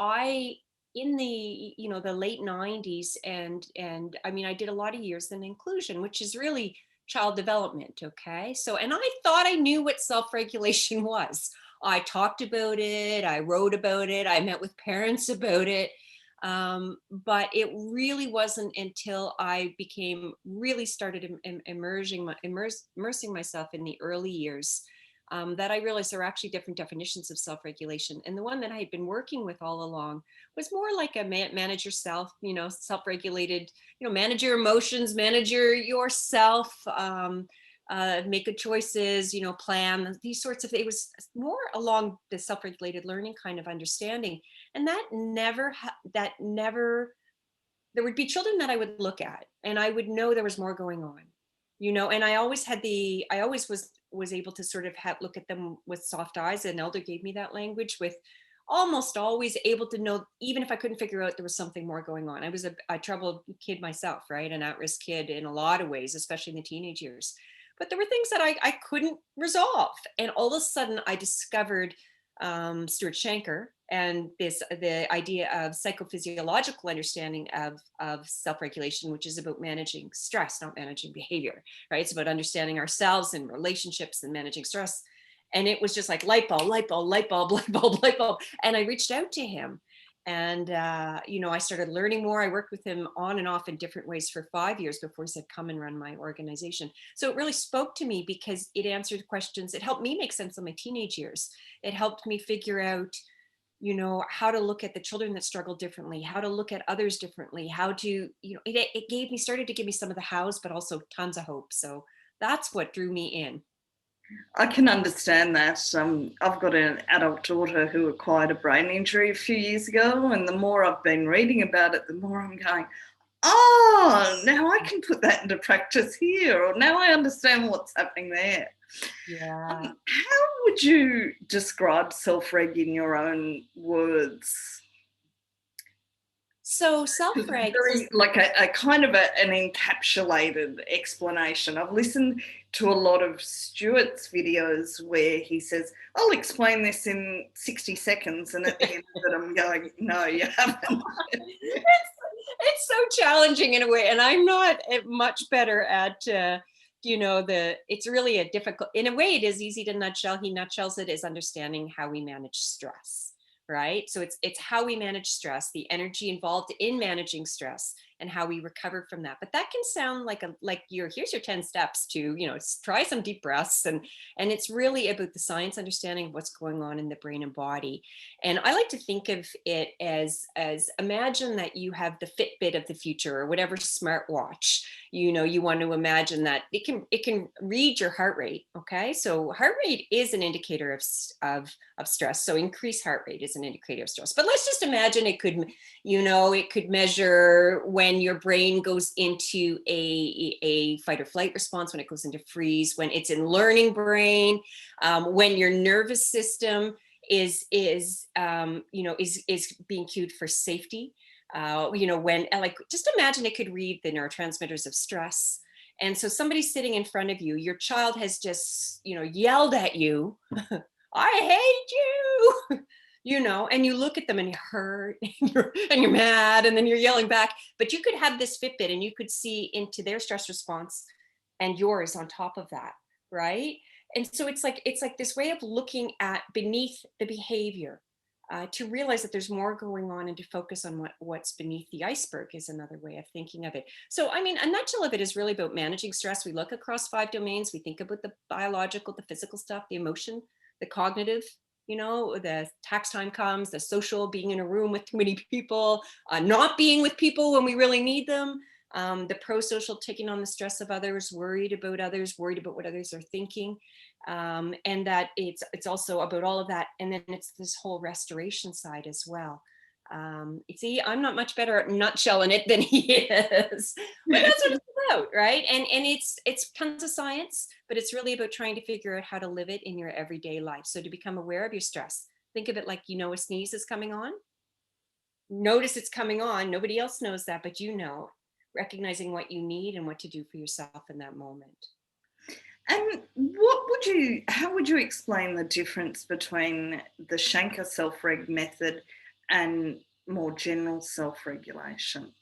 in the late 90s, and I mean, I did a lot of years in inclusion, which is really child development. Okay, so, and I thought I knew what self-regulation was. I talked about it, I wrote about it, I met with parents about it. But it really wasn't until I started immersing myself in the early years that I realized there are actually different definitions of self-regulation. And the one that I had been working with all along was more like a manage yourself, self-regulated, manage your emotions, manage yourself, make good choices, plan, these sorts of things. It was more along the self-regulated learning kind of understanding. And there would be children that I would look at and I would know there was more going on, and I always was able to sort of look at them with soft eyes. An elder gave me that language, with almost always able to know, even if I couldn't figure out, there was something more going on. I was a troubled kid myself, right? An at-risk kid in a lot of ways, especially in the teenage years. But there were things that I couldn't resolve. And all of a sudden I discovered Stuart Shanker and the idea of psychophysiological understanding of self-regulation, which is about managing stress, not managing behavior, right? It's about understanding ourselves and relationships and managing stress. And it was just like light bulb, light bulb, light bulb, light bulb, light bulb. And I reached out to him. And, I started learning more. I worked with him on and off in different ways for 5 years before he said, come and run my organization. So it really spoke to me because it answered questions. It helped me make sense of my teenage years. It helped me figure out, how to look at the children that struggle differently, how to look at others differently, how to, it started to give me some of the hows, but also tons of hope. So that's what drew me in. I can understand that. I've got an adult daughter who acquired a brain injury a few years ago, and the more I've been reading about it, the more I'm going, oh, now I can put that into practice here, or now I understand what's happening there. Yeah. How would you describe self-reg in your own words? So self-reg, like a kind of an encapsulated explanation. I've listened to a lot of Stuart's videos where he says, I'll explain this in 60 seconds. And at the end of it, I'm going, no, you haven't. It's so challenging in a way. And I'm not much better at, it's really a difficult, in a way it is easy to nutshell. He nutshells it as understanding how we manage stress. Right? So it's how we manage stress, the energy involved in managing stress, and how we recover from that. But that can sound like here's your 10 steps to, try some deep breaths. And it's really about the science understanding of what's going on in the brain and body. And I like to think of it as imagine that you have the Fitbit of the future, or whatever smartwatch, you want to imagine that it can read your heart rate. Okay. So heart rate is an indicator of stress. So increased heart rate is an indicator of stress. But let's just imagine it could measure when your brain goes into a fight or flight response, when it goes into freeze, when it's in learning brain, when your nervous system is being cued for safety. When just imagine it could read the neurotransmitters of stress And so somebody's sitting in front of you, your child has just, yelled at you, I hate you, and you look at them and you're hurt and you're mad, and then you're yelling back. But you could have this Fitbit and you could see into their stress response and yours on top of that, right? And so it's like this way of looking at beneath the behavior, to realize that there's more going on, and to focus on what's beneath the iceberg is another way of thinking of it. So, I mean, a nutshell of it is really about managing stress. We look across 5 domains. We think about the biological, the physical stuff, the emotion, the cognitive, the tax time comes, the social, being in a room with too many people, not being with people when we really need them, the pro-social, taking on the stress of others, worried about what others are thinking. And that it's also about all of that. And then it's this whole restoration side as well. See, I'm not much better at nutshelling it than he is, but that's what it's about, right? And it's tons of science, but it's really about trying to figure out how to live it in your everyday life. So to become aware of your stress, think of it like, a sneeze is coming on. Notice it's coming on. Nobody else knows that, but recognizing what you need and what to do for yourself in that moment. And how would you explain the difference between the Shanker self-reg method and more general self-regulation?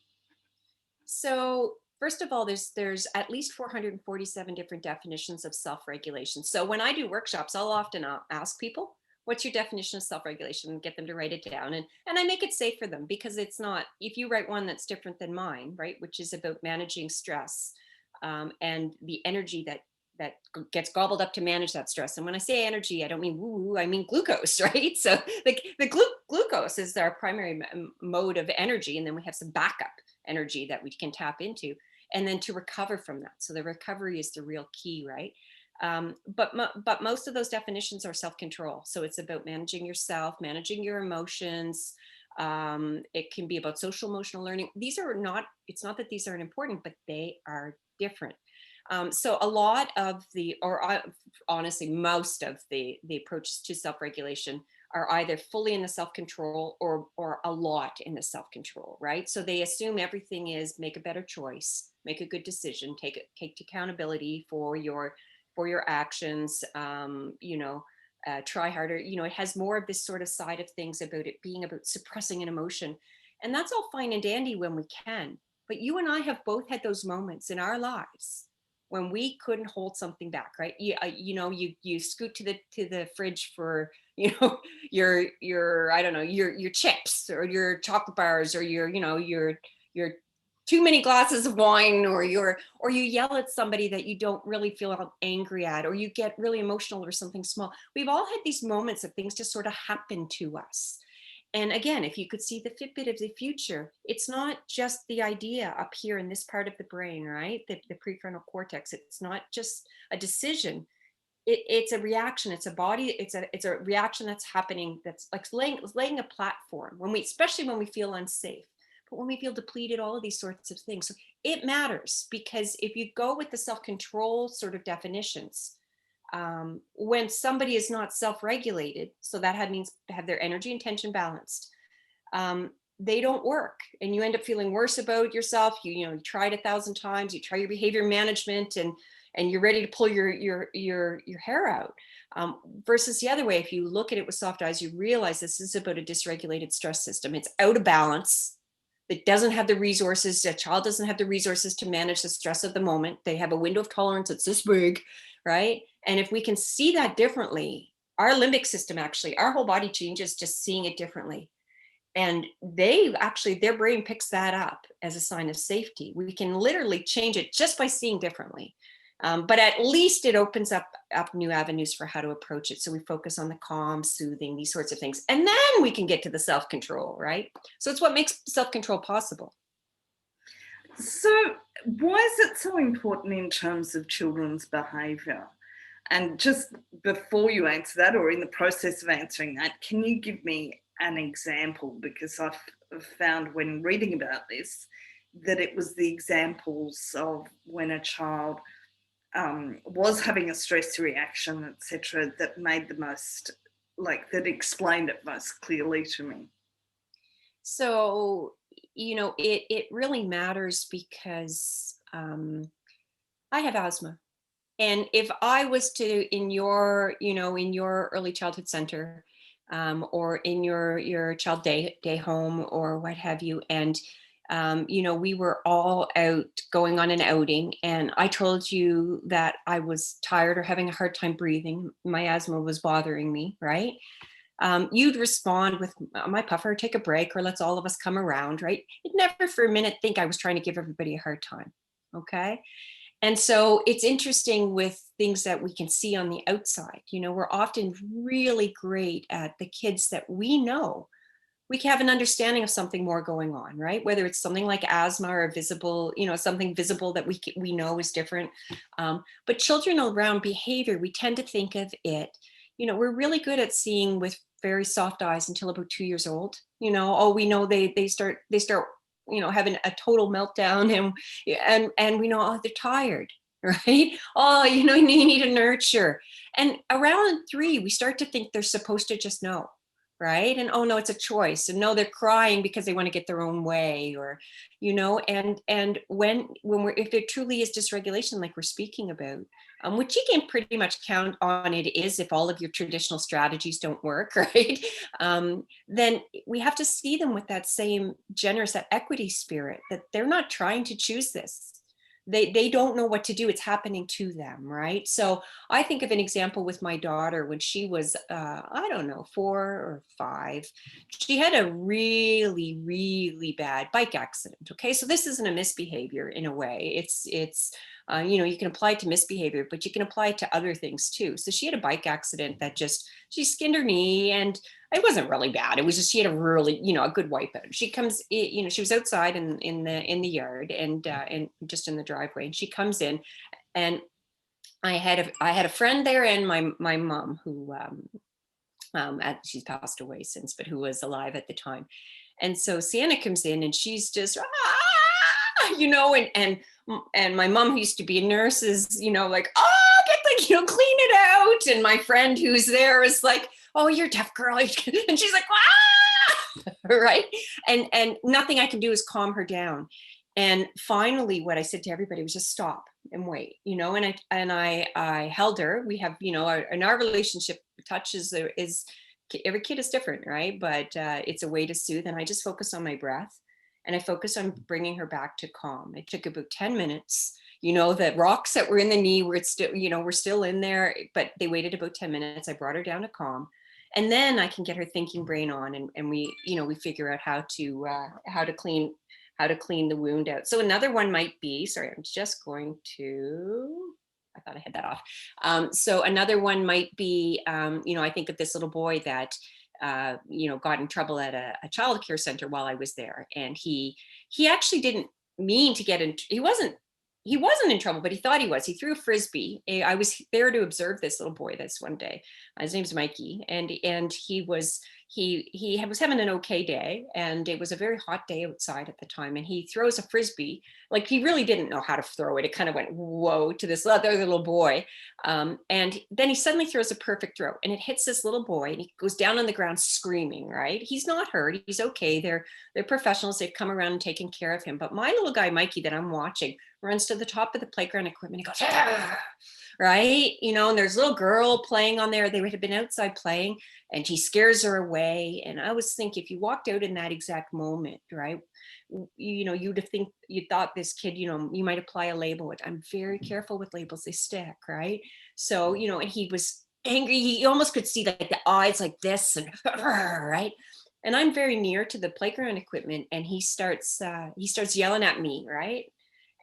So first of all, there's at least 447 different definitions of self-regulation. So when I do workshops, I'll often ask people, what's your definition of self-regulation, and get them to write it down. And I make it safe for them, because it's not, if you write one that's different than mine, right, which is about managing stress, and the energy that gets gobbled up to manage that stress. And when I say energy, I don't mean woo, I mean glucose, right? So the glucose is our primary mode of energy. And then we have some backup energy that we can tap into, and then to recover from that. So the recovery is the real key, right? But most of those definitions are self-control. So it's about managing yourself, managing your emotions. It can be about social emotional learning. It's not that these aren't important, but they are different. So a lot of honestly, most of the approaches to self-regulation are either fully in the self-control or a lot in the self-control, right? So they assume everything is make a better choice, make a good decision, take accountability for your actions, try harder. It has more of this sort of side of things about it being about suppressing an emotion. And that's all fine and dandy when we can. But you and I have both had those moments in our lives when we couldn't hold something back, right? You scoot to the fridge for, your I don't know, your chips or your chocolate bars, or your too many glasses of wine, or you yell at somebody that you don't really feel angry at, or you get really emotional over something small. We've all had these moments of things just sort of happen to us. And again, if you could see the Fitbit of the future, it's not just the idea up here in this part of the brain, right? The prefrontal cortex. It's not just a decision. It's a reaction. It's a body. It's a reaction that's happening. That's like laying a platform especially when we feel unsafe, but when we feel depleted, all of these sorts of things. So it matters, because if you go with the self-control sort of definitions, when somebody is not self-regulated, so that means have their energy and tension balanced, they don't work, and you end up feeling worse about yourself. You tried 1,000 times, you try your behavior management, and you're ready to pull your hair out. Versus the other way, if you look at it with soft eyes, you realize this is about a dysregulated stress system. It's out of balance. It doesn't have the resources. A child doesn't have the resources to manage the stress of the moment. They have a window of tolerance that's this big, right? And if we can see that differently, our limbic system, actually, our whole body changes just seeing it differently. And their brain picks that up as a sign of safety. We can literally change it just by seeing differently. But at least it opens up new avenues for how to approach it. So we focus on the calm, soothing, these sorts of things. And then we can get to the self-control, right? So it's what makes self-control possible. So why is it so important in terms of children's behaviour? And just before you answer that, or in the process of answering that, can you give me an example? Because I've found when reading about this that it was the examples of when a child was having a stress reaction, etc., that made the most, that explained it most clearly to me. So, it really matters because I have asthma. And if I was to, in your, in your early childhood center, or in your child day home or what have you, and we were all out going on an outing, and I told you that I was tired or having a hard time breathing, my asthma was bothering me, right? You'd respond with, my puffer, take a break, or let's all of us come around, right? You'd never for a minute think I was trying to give everybody a hard time. Okay. And so it's interesting with things that we can see on the outside. We're often really great at the kids that we know. We can have an understanding of something more going on, right? Whether it's something like asthma or visible, something visible that we know is different. But children around behavior, we tend to think of it, we're really good at seeing with very soft eyes until about 2 years old. Oh, we know they start having a total meltdown, and we know, oh, they're tired, right? Oh, you need a nurture. And around 3, we start to think they're supposed to just know, right? And oh no, it's a choice. And no, they're crying because they want to get their own way, or and when we're, if it truly is dysregulation like we're speaking about, which you can pretty much count on it is if all of your traditional strategies don't work, right? Then we have to see them with that same generous, that equity spirit, that they're not trying to choose this. They don't know what to do. It's happening to them, right? So I think of an example with my daughter when she was, I don't know, 4 or 5. She had a really, really bad bike accident. Okay, so this isn't a misbehavior in a way. It's you can apply it to misbehavior, but you can apply it to other things too. So she had a bike accident that she skinned her knee, and it wasn't really bad. It was just, she had a really, a good wipeout. She comes, she was outside in the yard and just in the driveway, and she comes in, and I had a friend there, and my mom, who she's passed away since, but who was alive at the time. And so Sienna comes in, and she's just and my mom, who used to be a nurse, is like, oh, get the clean it out. And my friend who's there is like, oh, you're deaf, girl. And she's like, ah! Right. And nothing I can do is calm her down. And finally, what I said to everybody was just stop and wait, and I held her. We have, in our relationship, touch is every kid is different, right? But it's a way to soothe. And I just focus on my breath, and I focus on bringing her back to calm. It took about 10 minutes. The rocks that were in the knee were still, we're still in there, but they waited about 10 minutes. I brought her down to calm. And then I can get her thinking brain on, and we, we figure out how to clean the wound out. So another one might be, sorry, I'm just going to, I thought I had that off. So another one might be, I think of this little boy that, got in trouble at a child care center while I was there. And he actually didn't mean to get in. He wasn't in trouble, but he thought he was. He threw a Frisbee. I was there to observe this little boy this one day. His name's Mikey. And he was having an okay day. And it was a very hot day outside at the time. And he throws a Frisbee. Like, he really didn't know how to throw it. It kind of went, whoa, to this other little boy. And then he suddenly throws a perfect throw, and it hits this little boy, and he goes down on the ground screaming, right? He's not hurt. He's okay. They're professionals. They've come around and taken care of him. But my little guy, Mikey, that I'm watching, runs to the top of the playground equipment. He goes, ah! Right? And there's a little girl playing on there. They had been outside playing, and he scares her away. And I was thinking, if you walked out in that exact moment, right, you thought this kid, you might apply a label. I'm very careful with labels. They stick, right? So, and he was angry. He almost could see like the eyes like this, and right? And I'm very near to the playground equipment, and he starts yelling at me, right?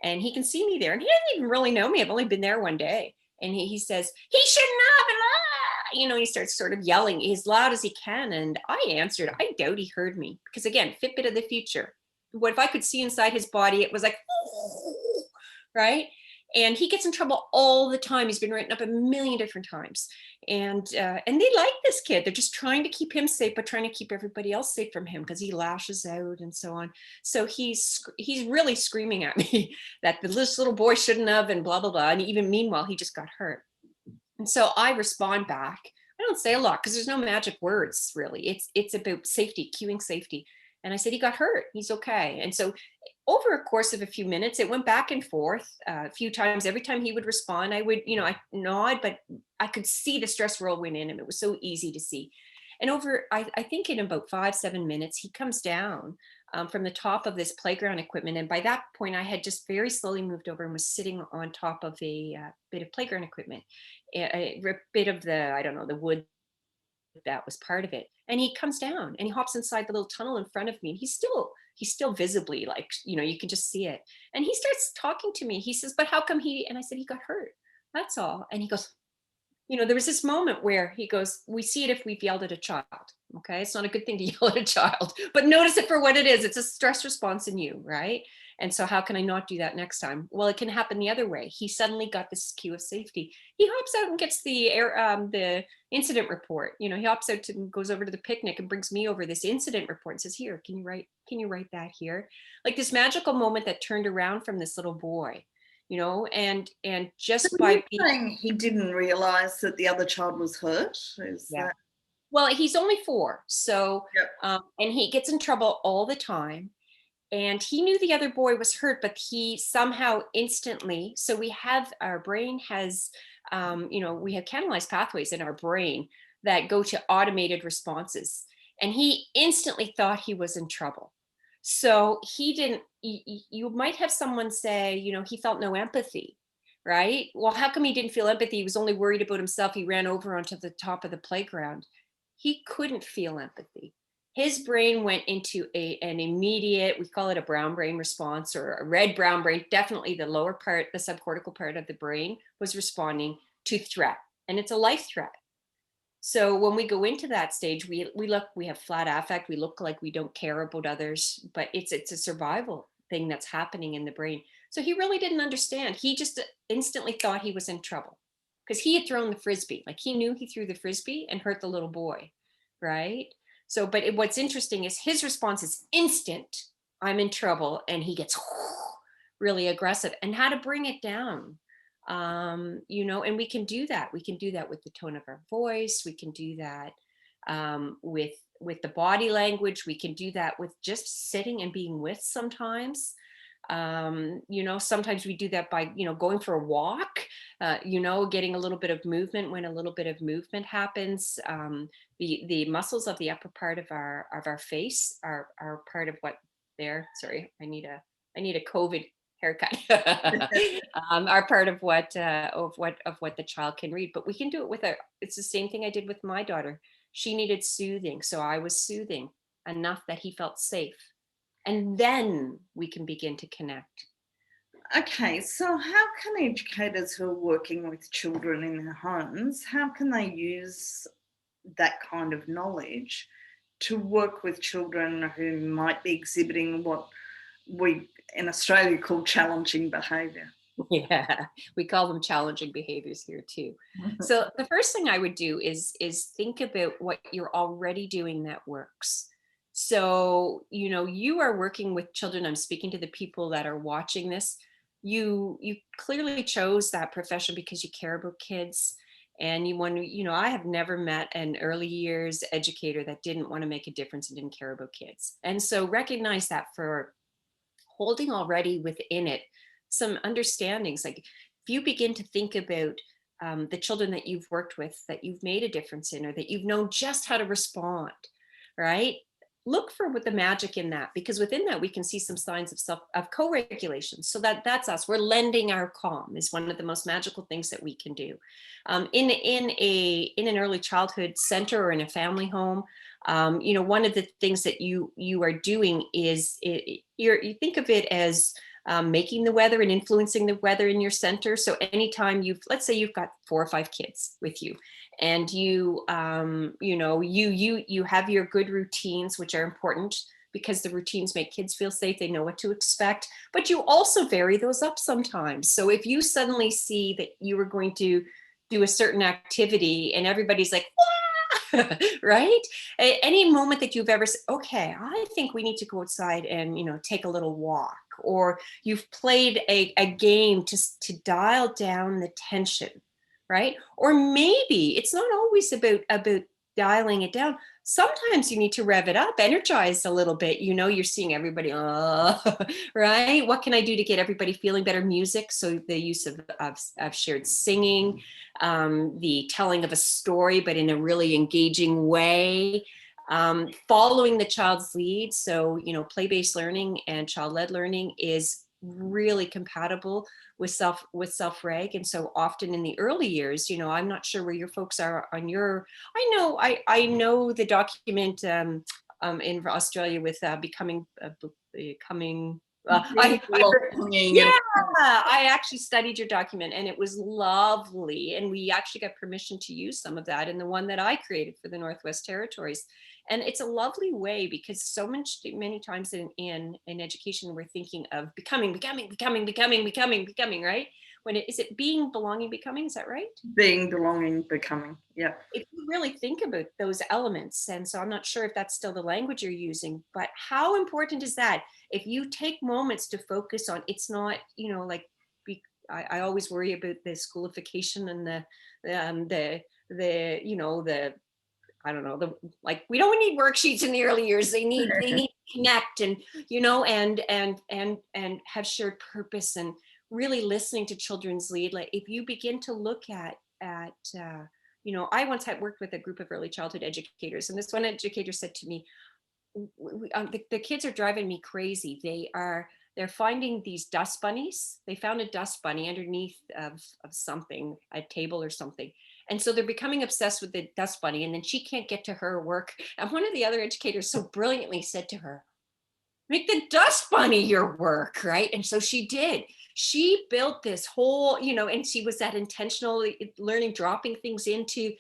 And he can see me there, and he doesn't even really know me. I've only been there one day. And he says, he shouldn't have, he starts sort of yelling as loud as he can. And I answered. I doubt he heard me, because again, Fitbit of the future. What if I could see inside his body? It was like, right? And he gets in trouble all the time. He's been written up a million different times. And they like this kid. They're just trying to keep him safe, but trying to keep everybody else safe from him, because he lashes out and so on. So he's really screaming at me that this little boy shouldn't have, and blah, blah, blah. And even meanwhile, he just got hurt. And so I respond back. I don't say a lot, because there's no magic words, really. It's about safety, cueing safety. And I said, he got hurt. He's okay. And so over a course of a few minutes, it went back and forth a few times. Every time he would respond, I would, I nod, but I could see the stress whirlwind in him. It was so easy to see. And over, I think in about 5-7 minutes, he comes down from the top of this playground equipment. And by that point, I had just very slowly moved over and was sitting on top of a bit of playground equipment, a bit of the, I don't know, the wood that was part of it. And he comes down and he hops inside the little tunnel in front of me. And he's still visibly like, you can just see it. And he starts talking to me. He says, but how come and I said, he got hurt. That's all. And he goes, there was this moment where he goes, we see it if we've yelled at a child. Okay. It's not a good thing to yell at a child, but notice it for what it is. It's a stress response in you. Right. And so how can I not do that next time? Well, it can happen the other way. He suddenly got this cue of safety. He hops out and gets the incident report. He hops out and goes over to the picnic and brings me over this incident report and says, here, can you write that here? Like this magical moment that turned around from this little boy, and just So by saying he didn't realize that the other child was hurt. That... Well, he's only 4. So, yep. And he gets in trouble all the time. And he knew the other boy was hurt, but he somehow instantly, so our brain has, we have canalized pathways in our brain that go to automated responses. And he instantly thought he was in trouble. So he didn't, you might have someone say, he felt no empathy, right? Well, how come he didn't feel empathy? He was only worried about himself. He ran over onto the top of the playground. He couldn't feel empathy. His brain went into an immediate, we call it a brown brain response or a red brown brain. Definitely the lower part, the subcortical part of the brain was responding to threat, and it's a life threat. So when we go into that stage, we have flat affect. We look like we don't care about others, but it's a survival thing that's happening in the brain. So he really didn't understand. He just instantly thought he was in trouble because he had thrown the Frisbee. Like he knew he threw the Frisbee and hurt the little boy, right? So, but what's interesting is his response is instant. I'm in trouble. And he gets really aggressive, and how to bring it down. And we can do that. We can do that with the tone of our voice. We can do that with the body language. We can do that with just sitting and being with sometimes. Sometimes we do that by, going for a walk, getting a little bit of movement. When a little bit of movement happens, the muscles of the upper part of our face are part of what sorry, I need a COVID haircut, are part of what the child can read. But we can do it it's the same thing I did with my daughter. She needed soothing. So I was soothing enough that he felt safe. And then we can begin to connect. Okay, so how can educators who are working with children in their homes, how can they use that kind of knowledge to work with children who might be exhibiting what we in Australia call challenging behaviour? Yeah, we call them challenging behaviors here too. So the first thing I would do is think about what you're already doing that works. So, you are working with children. I'm speaking to the people that are watching this. You clearly chose that profession because you care about kids, and you want to, I have never met an early years educator that didn't want to make a difference and didn't care about kids. And so recognize that for holding already within it some understandings. Like if you begin to think about the children that you've worked with, that you've made a difference in, or that you've known just how to respond, right? Look for what the magic in that, because within that we can see some signs of co-regulation. So that's us. We're lending our calm is one of the most magical things that we can do. In an early childhood center or in a family home, one of the things that you are doing is you think of it as making the weather and influencing the weather in your center. So anytime let's say you've got 4 or 5 kids with you, and you have your good routines, which are important because the routines make kids feel safe. They know what to expect, but you also vary those up sometimes. So if you suddenly see that you are going to do a certain activity and everybody's like, right? Any moment that you've ever said, okay, I think we need to go outside and, take a little walk, or you've played a game to dial down the tension, right? Or maybe it's not always about dialing it down. sometimes you need to rev it up, energize a little bit. You're seeing everybody, right? What can I do to get everybody feeling better? Music. So the use of shared singing, the telling of a story, but in a really engaging way. Following the child's lead. So, play-based learning and child-led learning is really compatible with self-reg. And so often in the early years, I'm not sure where your folks are on your, I know the document in Australia with becoming Belonging yeah, and- I actually studied your document and it was lovely. And we actually got permission to use some of that in the one that I created for the Northwest Territories. And it's a lovely way because many times in education, we're thinking of becoming, right? Is it being, belonging, becoming? Is that right? Being, belonging, becoming. Yeah. If you really think about those elements, and so I'm not sure if that's still the language you're using, but how important is that? If you take moments to focus on, it's not, I always worry about the schoolification and the I don't know, we don't need worksheets in the early years. They need to connect and, and have shared purpose and really listening to children's lead. Like if you begin to look at I once had worked with a group of early childhood educators, and this one educator said to me, the kids are driving me crazy. They're finding these dust bunnies. They found a dust bunny underneath of something, a table or something. And so they're becoming obsessed with the dust bunny, and then she can't get to her work. And one of the other educators so brilliantly said to her, make the dust bunny your work, right? And so she did. She built this whole, and she was that intentional learning, dropping things into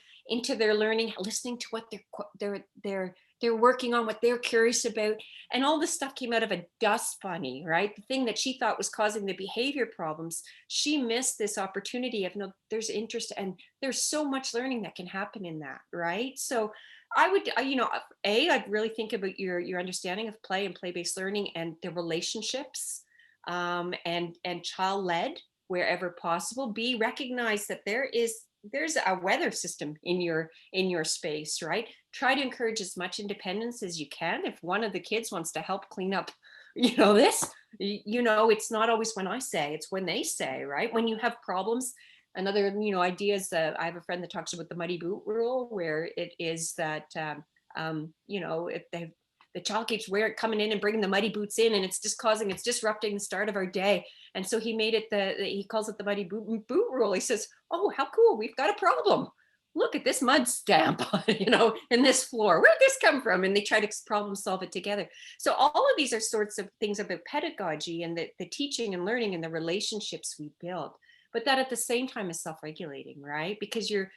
their learning, listening to what they're working on, what they're curious about. And all this stuff came out of a dust bunny, right? The thing that she thought was causing the behavior problems. She missed this opportunity of, no, there's interest and there's so much learning that can happen in that, right? So I would, I'd really think about your understanding of play and play-based learning and the relationships, and child-led wherever possible. B, recognize that there's a weather system in your space, right? Try to encourage as much independence as you can. If one of the kids wants to help clean up, this, it's not always when I say, it's when they say, right? When you have problems. Another, ideas that I have a friend that talks about the muddy boot rule, where it is that, if the child keeps coming in and bringing the muddy boots in, and it's disrupting the start of our day. And so he made it he calls it the muddy boot rule. He says, oh, how cool, we've got a problem. Look at this mud stamp, in this floor. Where'd this come from? And they try to problem solve it together. So all of these are sorts of things about pedagogy and the teaching and learning and the relationships we build. But that at the same time is self-regulating, right? Because you're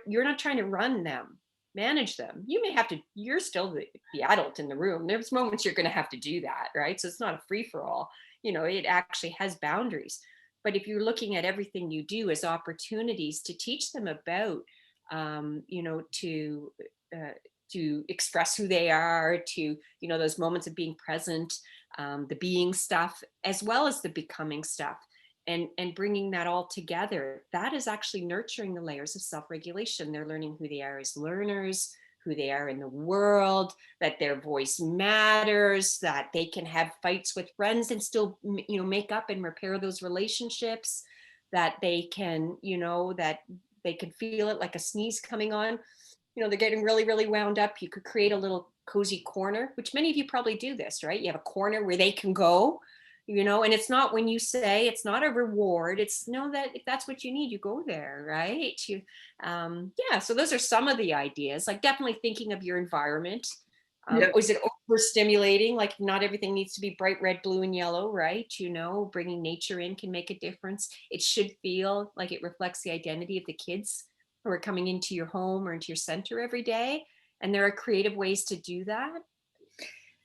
not trying to run them, manage them. You may have to, you're still the adult in the room. There's moments you're going to have to do that, right? So it's not a free-for-all. It actually has boundaries. But if you're looking at everything you do as opportunities to teach them about, to express who they are, to, those moments of being present, the being stuff, as well as the becoming stuff. And bringing that all together, that is actually nurturing the layers of self-regulation. They're learning who they are as learners, who they are in the world, that their voice matters, that they can have fights with friends and still, make up and repair those relationships, that they can, that they can feel it like a sneeze coming on. They're getting really, really wound up. You could create a little cozy corner, which many of you probably do this, right? You have a corner where they can go, and it's not when you say, it's not a reward. It's that if that's what you need, you go there, right? So those are some of the ideas, like definitely thinking of your environment. Is it overstimulating? Like not everything needs to be bright red, blue, and yellow, right? Bringing nature in can make a difference. It should feel like it reflects the identity of the kids who are coming into your home or into your center every day. And there are creative ways to do that.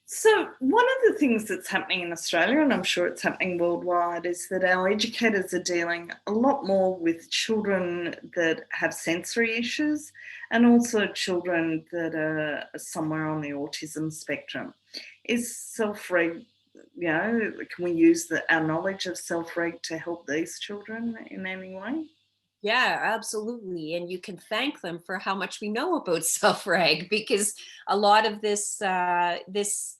So one of the things that's happening in Australia, and I'm sure it's happening worldwide, is that our educators are dealing a lot more with children that have sensory issues and also children that are somewhere on the autism spectrum. Is self-reg, can we use our knowledge of self-reg to help these children in any way? Yeah, absolutely. And you can thank them for how much we know about self-reg, because a lot of this,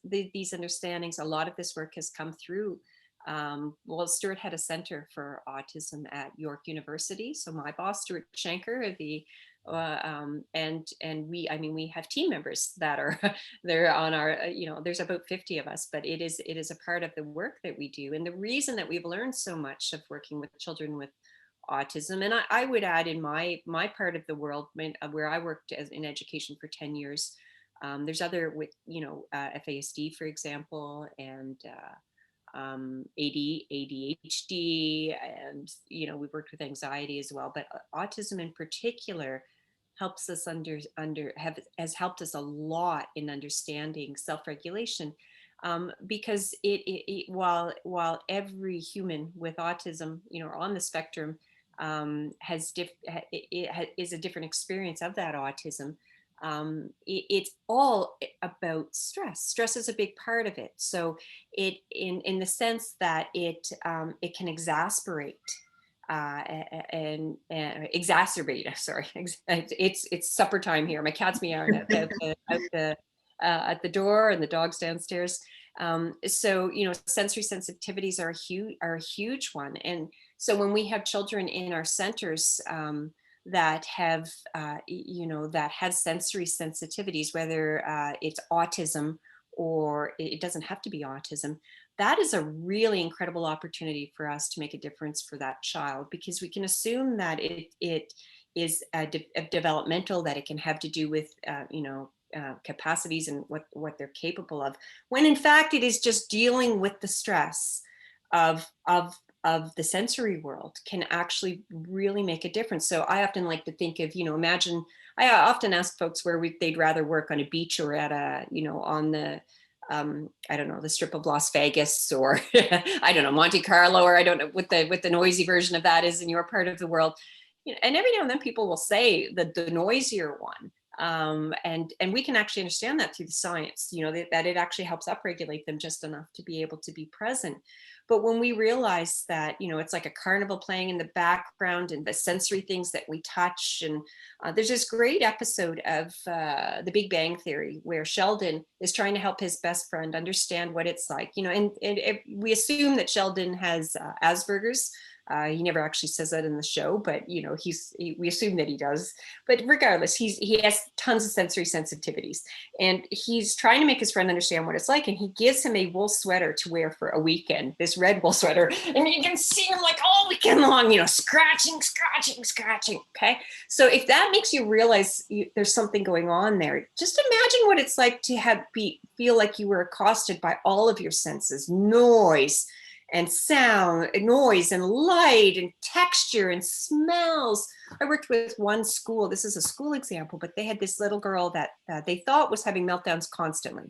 these understandings, a lot of this work has come through. Well, Stuart had a center for autism at York University. So my boss, Stuart Shanker, and we, I mean, we have team members that are they're on our, there's about 50 of us, but it is a part of the work that we do. And the reason that we've learned so much of working with children with autism. And I would add, in my part of the world, where I worked in education for 10 years, there's other with, FASD, for example, and ADHD, and, we've worked with anxiety as well, but autism in particular helps us has helped us a lot in understanding self-regulation. Because while every human with autism, on the spectrum, is a different experience of that autism. It's all about stress. Stress is a big part of it. So in the sense that it can exasperate and exacerbate. Sorry, it's supper time here. My cat's meowing at the door, and the dog's downstairs. So sensory sensitivities are a huge one. And so when we have children in our centers that have that have sensory sensitivities, whether it's autism or it doesn't have to be autism, that is a really incredible opportunity for us to make a difference for that child, because we can assume that it is a developmental, that it can have to do with capacities and what they're capable of, when in fact it is just dealing with the stress of the sensory world can actually really make a difference. So I often like to think of, imagine, I often ask folks where they'd rather work on a beach or at on the, I don't know, the strip of Las Vegas, or I don't know, Monte Carlo, or I don't know what the noisy version of that is in your part of the world. And every now and then people will say the noisier one. And we can actually understand that through the science, that it actually helps upregulate them just enough to be able to be present. But when we realize that, it's like a carnival playing in the background, and the sensory things that we touch, and there's this great episode of The Big Bang Theory where Sheldon is trying to help his best friend understand what it's like, and we assume that Sheldon has Asperger's. He never actually says that in the show, but we assume that he does. But regardless, he has tons of sensory sensitivities, and he's trying to make his friend understand what it's like. And he gives him a wool sweater to wear for a weekend, this red wool sweater, and you can see him like all weekend long, scratching. Okay, so if that makes you realize there's something going on there, just imagine what it's like to feel like you were accosted by all of your senses: noise and sound, and noise and light and texture and smells. I worked with one school, this is a school example, but they had this little girl that they thought was having meltdowns constantly.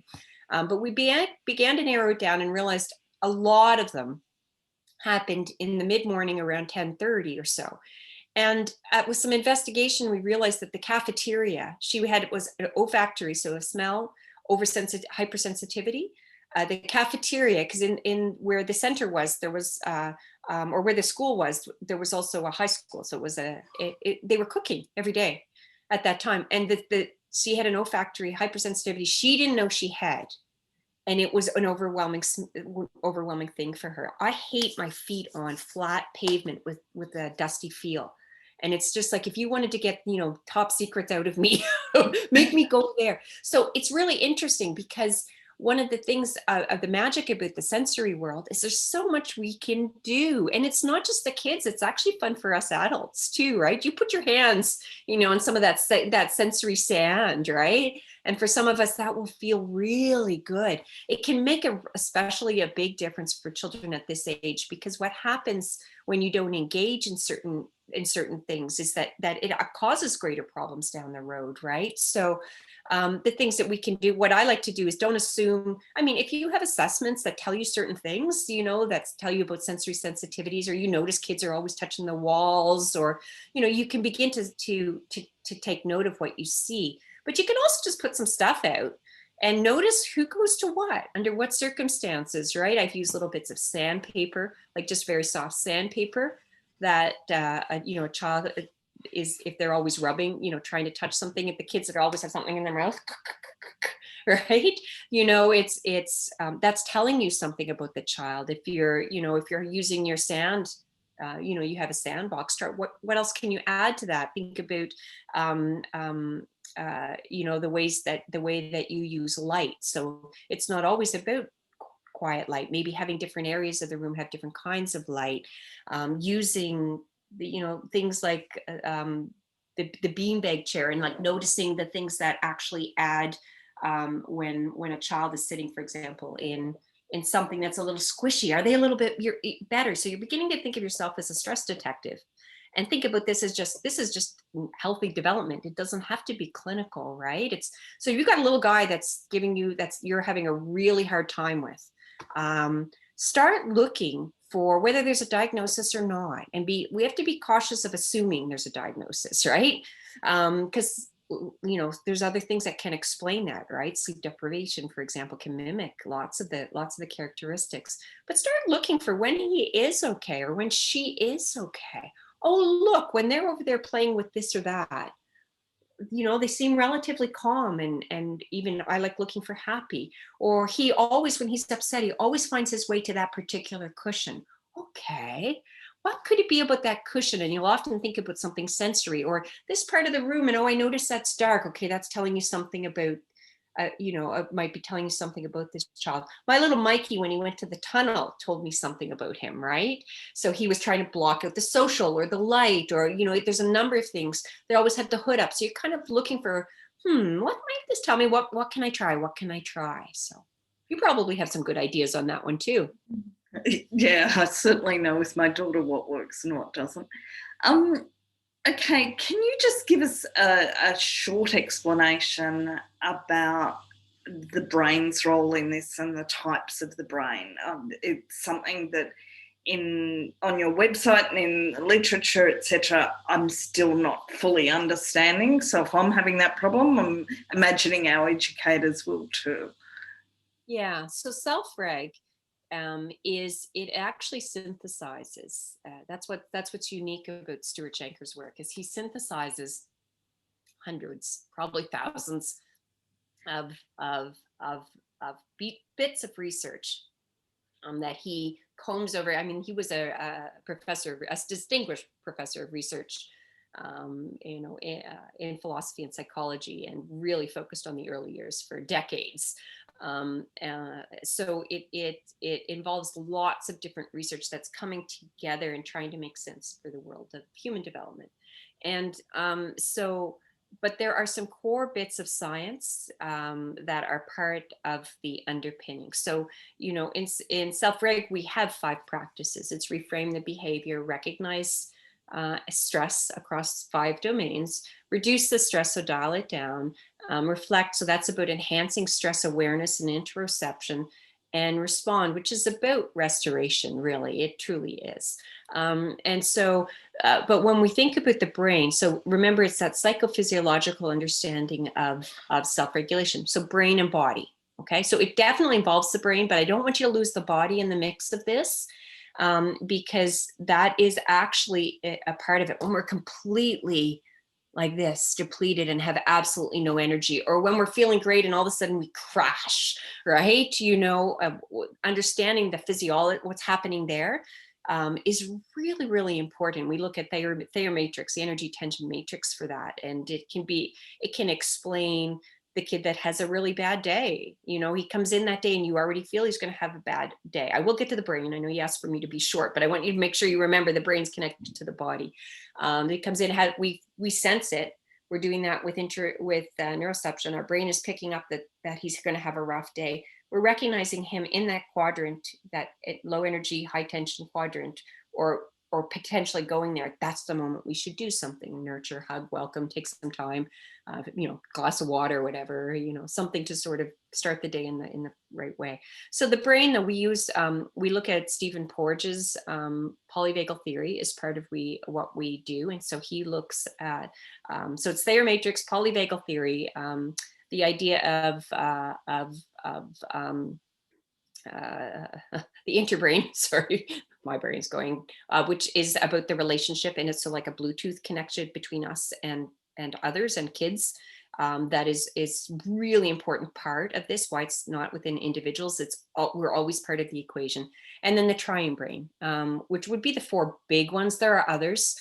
But we began to narrow it down and realized a lot of them happened in the mid-morning around 10:30 or so. And with some investigation, we realized that the cafeteria was an olfactory, so a smell, hypersensitivity. The cafeteria, because in where the center was, there was, or where the school was, there was also a high school. So it was they were cooking every day at that time. And she had an olfactory hypersensitivity she didn't know she had. And it was an overwhelming thing for her. I hate my feet on flat pavement with a dusty feel. And it's just like, if you wanted to get, top secrets out of me, make me go there. So it's really interesting, because one of the things of the magic about the sensory world is there's so much we can do. And it's not just the kids, it's actually fun for us adults too, right? You put your hands, on some of that sensory sand, right? And for some of us, that will feel really good. It can make especially a big difference for children at this age, because what happens when you don't engage in certain things is that it causes greater problems down the road, right? So the things that we can do, what I like to do is don't assume. I mean, if you have assessments that tell you certain things, that tell you about sensory sensitivities, or you notice kids are always touching the walls, or, you can begin to take note of what you see. But you can also just put some stuff out and notice who goes to what, under what circumstances, right? I've used little bits of sandpaper, like just very soft sandpaper. that, a child is, if they're always rubbing, trying to touch something, if the kids that always have something in their mouth, right? It's that's telling you something about the child. If you're using your sand, you have a sandbox. Start. What else can you add to that? Think about, the way that you use light. So it's not always about quiet light. Maybe having different areas of the room have different kinds of light. Using things like the beanbag chair, and like noticing the things that actually add, when a child is sitting, for example, in something that's a little squishy. Are they a little bit better? So you're beginning to think of yourself as a stress detective, and think about this is just healthy development. It doesn't have to be clinical, right? So you've got a little guy that's you're having a really hard time with. Start looking for whether there's a diagnosis or not, and we have to be cautious of assuming there's a diagnosis, right? Because there's other things that can explain that, right? Sleep deprivation, for example, can mimic lots of the characteristics. But start looking for when he is okay or when she is okay. Oh, look, when they're over there playing with this or that, they seem relatively calm, and even I like looking for happy. Or he always, when he's upset, he always finds his way to that particular cushion. Okay, what could it be about that cushion? And you'll often think about something sensory, or this part of the room, and oh, I noticed that's dark. Okay, that's telling you something about, might be telling you something about this child. My little Mikey, when he went to the tunnel, told me something about him, right? So he was trying to block out the social or the light, or, there's a number of things. They always had the hood up. So you're kind of looking for, what might this tell me? What can I try? What can I try? So you probably have some good ideas on that one too. Yeah, I certainly know with my daughter what works and what doesn't. Okay, can you just give us a short explanation about the brain's role in this and the types of the brain? It's something that on your website and in literature, etc., I'm still not fully understanding. So if I'm having that problem, I'm imagining our educators will too. Yeah, so self-reg is, it actually synthesizes. That's what's unique about Stuart Shanker's work, is he synthesizes hundreds, probably thousands of bits of research that he combs over. I mean, he was a distinguished professor of research, in philosophy and psychology, and really focused on the early years for decades. So it involves lots of different research that's coming together and trying to make sense for the world of human development. And but there are some core bits of science that are part of the underpinning. So, in self-reg, we have 5 practices. It's reframe the behavior, recognize stress across 5 domains, reduce the stress, so dial it down, reflect, so that's about enhancing stress awareness and interoception, and respond, which is about restoration, really. It truly is. And so, but when we think about the brain, so remember, it's that psychophysiological understanding of self-regulation. So brain and body, okay? So it definitely involves the brain, but I don't want you to lose the body in the mix of this, because that is actually a part of it. When we're completely like this, depleted and have absolutely no energy, or when we're feeling great and all of a sudden we crash, right? Understanding the physiology, what's happening there, is really, really important. We look at Thayer matrix, the energy tension matrix for that, and it can explain the kid that has a really bad day. He comes in that day and you already feel he's going to have a bad day. I will get to the brain. I know you asked for me to be short, but I want you to make sure you remember the brain's connected to the body. It comes in, we sense it. We're doing that with neuroception. Our brain is picking up that he's going to have a rough day. We're recognizing him in that quadrant, that low energy, high tension quadrant, or potentially going there. That's the moment we should do something: nurture, hug, welcome, take some time, glass of water, whatever, something to sort of start the day in the right way. So the brain, though, we look at Stephen Porges' polyvagal theory as part of what we do. And so he looks at, so it's Thayer matrix, polyvagal theory, the idea of the interbrain, sorry, my brain's going, which is about the relationship, and it's so like a Bluetooth connection between us and others and kids. That is really important part of this. Why it's not within individuals. We're always part of the equation. And then the triune brain, which would be the four big ones. There are others.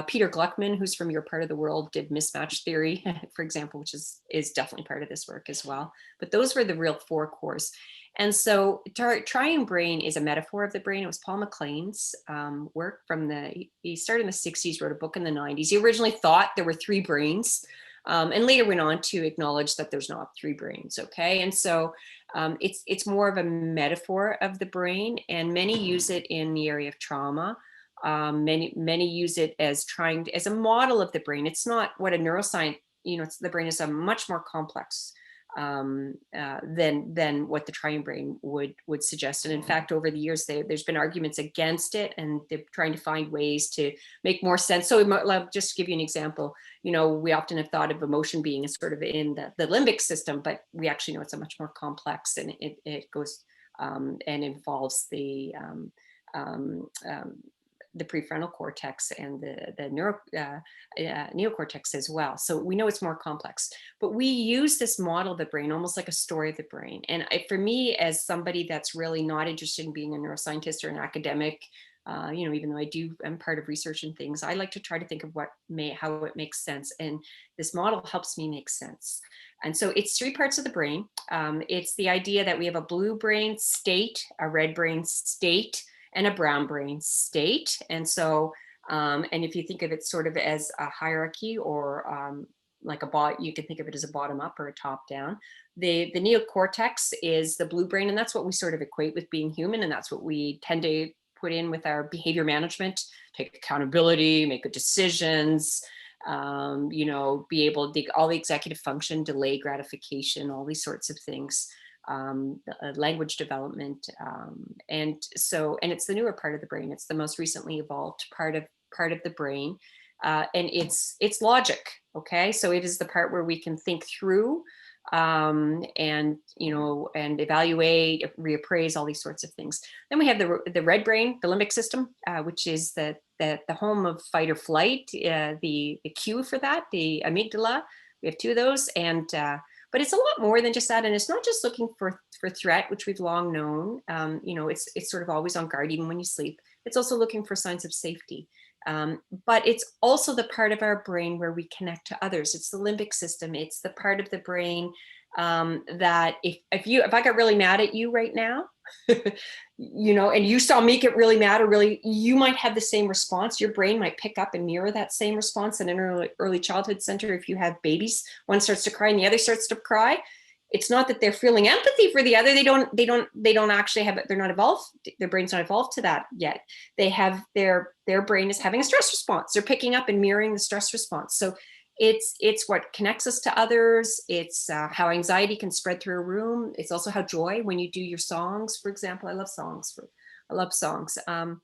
Peter Gluckman, who's from your part of the world, did mismatch theory, for example, which is definitely part of this work as well. But those were the real four cores. And so triune brain is a metaphor of the brain. It was Paul MacLean's work he started in the 60s, wrote a book in the 90s. He originally thought there were three brains, and later went on to acknowledge that there's not three brains, okay? And so it's more of a metaphor of the brain, and many use it in the area of trauma. Many use it as as a model of the brain. It's not what a neuroscience, the brain is a much more complex than what the triune brain would suggest. And in fact, over the years, there's been arguments against it, and they're trying to find ways to make more sense. So just to give you an example, we often have thought of emotion being a sort of in the limbic system, but we actually know it's a much more complex, and it goes and involves the prefrontal cortex and the neocortex as well. So we know it's more complex, but we use this model of the brain almost like a story of the brain. And for me, as somebody that's really not interested in being a neuroscientist or an academic, even though I'm part of research and things, I like to try to think of how it makes sense. And this model helps me make sense. And so it's three parts of the brain. It's the idea that we have a blue brain state, a red brain state, and a brown brain state. And so, and if you think of it sort of as a hierarchy, or like you can think of it as a bottom up or a top down. The neocortex is the blue brain, and that's what we sort of equate with being human. And that's what we tend to put in with our behavior management, take accountability, make good decisions, be able to all the executive function, delay gratification, all these sorts of things. Language development, and it's the newer part of the brain. It's the most recently evolved part of the brain, and it's logic. Okay, so it is the part where we can think through, and evaluate, reappraise, all these sorts of things. Then we have the red brain, the limbic system, which is the home of fight or flight. The cue for that, the amygdala. We have two of those, and but it's a lot more than just that. And it's not just looking for threat, which we've long known. It's sort of always on guard, even when you sleep. It's also looking for signs of safety. But it's also the part of our brain where we connect to others. It's the limbic system. It's the part of the brain that if I got really mad at you right now, and you saw me get really mad, or you might have the same response. Your brain might pick up and mirror that same response. In an early childhood center, if you have babies, one starts to cry and the other starts to cry. It's not that they're feeling empathy for the other. They don't actually have it. They're not evolved. Their brain's not evolved to that yet. They have their brain is having a stress response. They're picking up and mirroring the stress response. So it's what connects us to others. It's how anxiety can spread through a room. It's also how joy, when you do your songs, for example. I love songs. And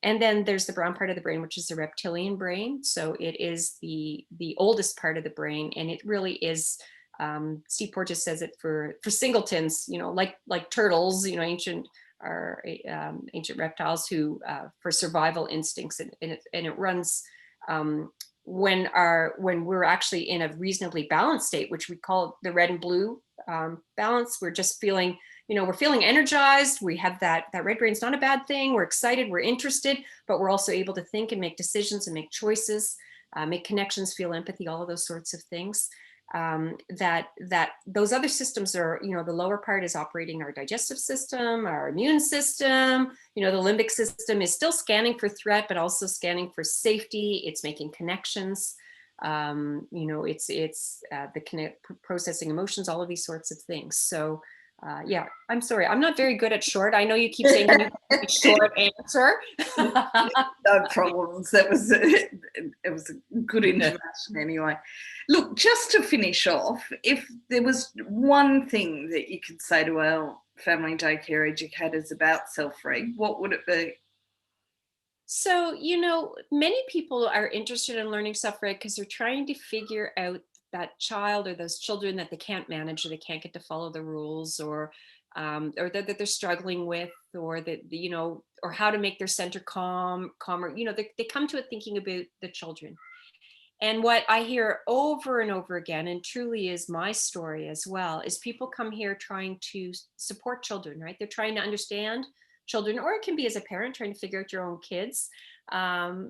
then there's the brown part of the brain, which is the reptilian brain. So it is the oldest part of the brain, and it really is. Steve Porges says it for singletons, like turtles, ancient reptiles who for survival instincts, and it runs when we're actually in a reasonably balanced state, which we call the red and blue balance. We're just feeling, we're feeling energized. We have that red brain's not a bad thing. We're excited, we're interested, but we're also able to think and make decisions and make choices, make connections, feel empathy, all of those sorts of things. That those other systems are, the lower part is operating our digestive system, our immune system. The limbic system is still scanning for threat, but also scanning for safety. It's making connections. It's processing emotions, all of these sorts of things. So yeah, I'm sorry, I'm not very good at short. I know you keep saying you need a short answer. No problems. It was a good introduction anyway. Look, just to finish off, if there was one thing that you could say to our family daycare educators about self-reg, what would it be? So, many people are interested in learning self-reg because they're trying to figure out that child or those children that they can't manage, or they can't get to follow the rules, or or that they're struggling with, or that, you know, or how to make their center calmer. You know, they come to it thinking about the children. And what I hear over and over again, and truly is my story as well, is people come here trying to support children, right? They're trying to understand children, or it can be as a parent trying to figure out your own kids,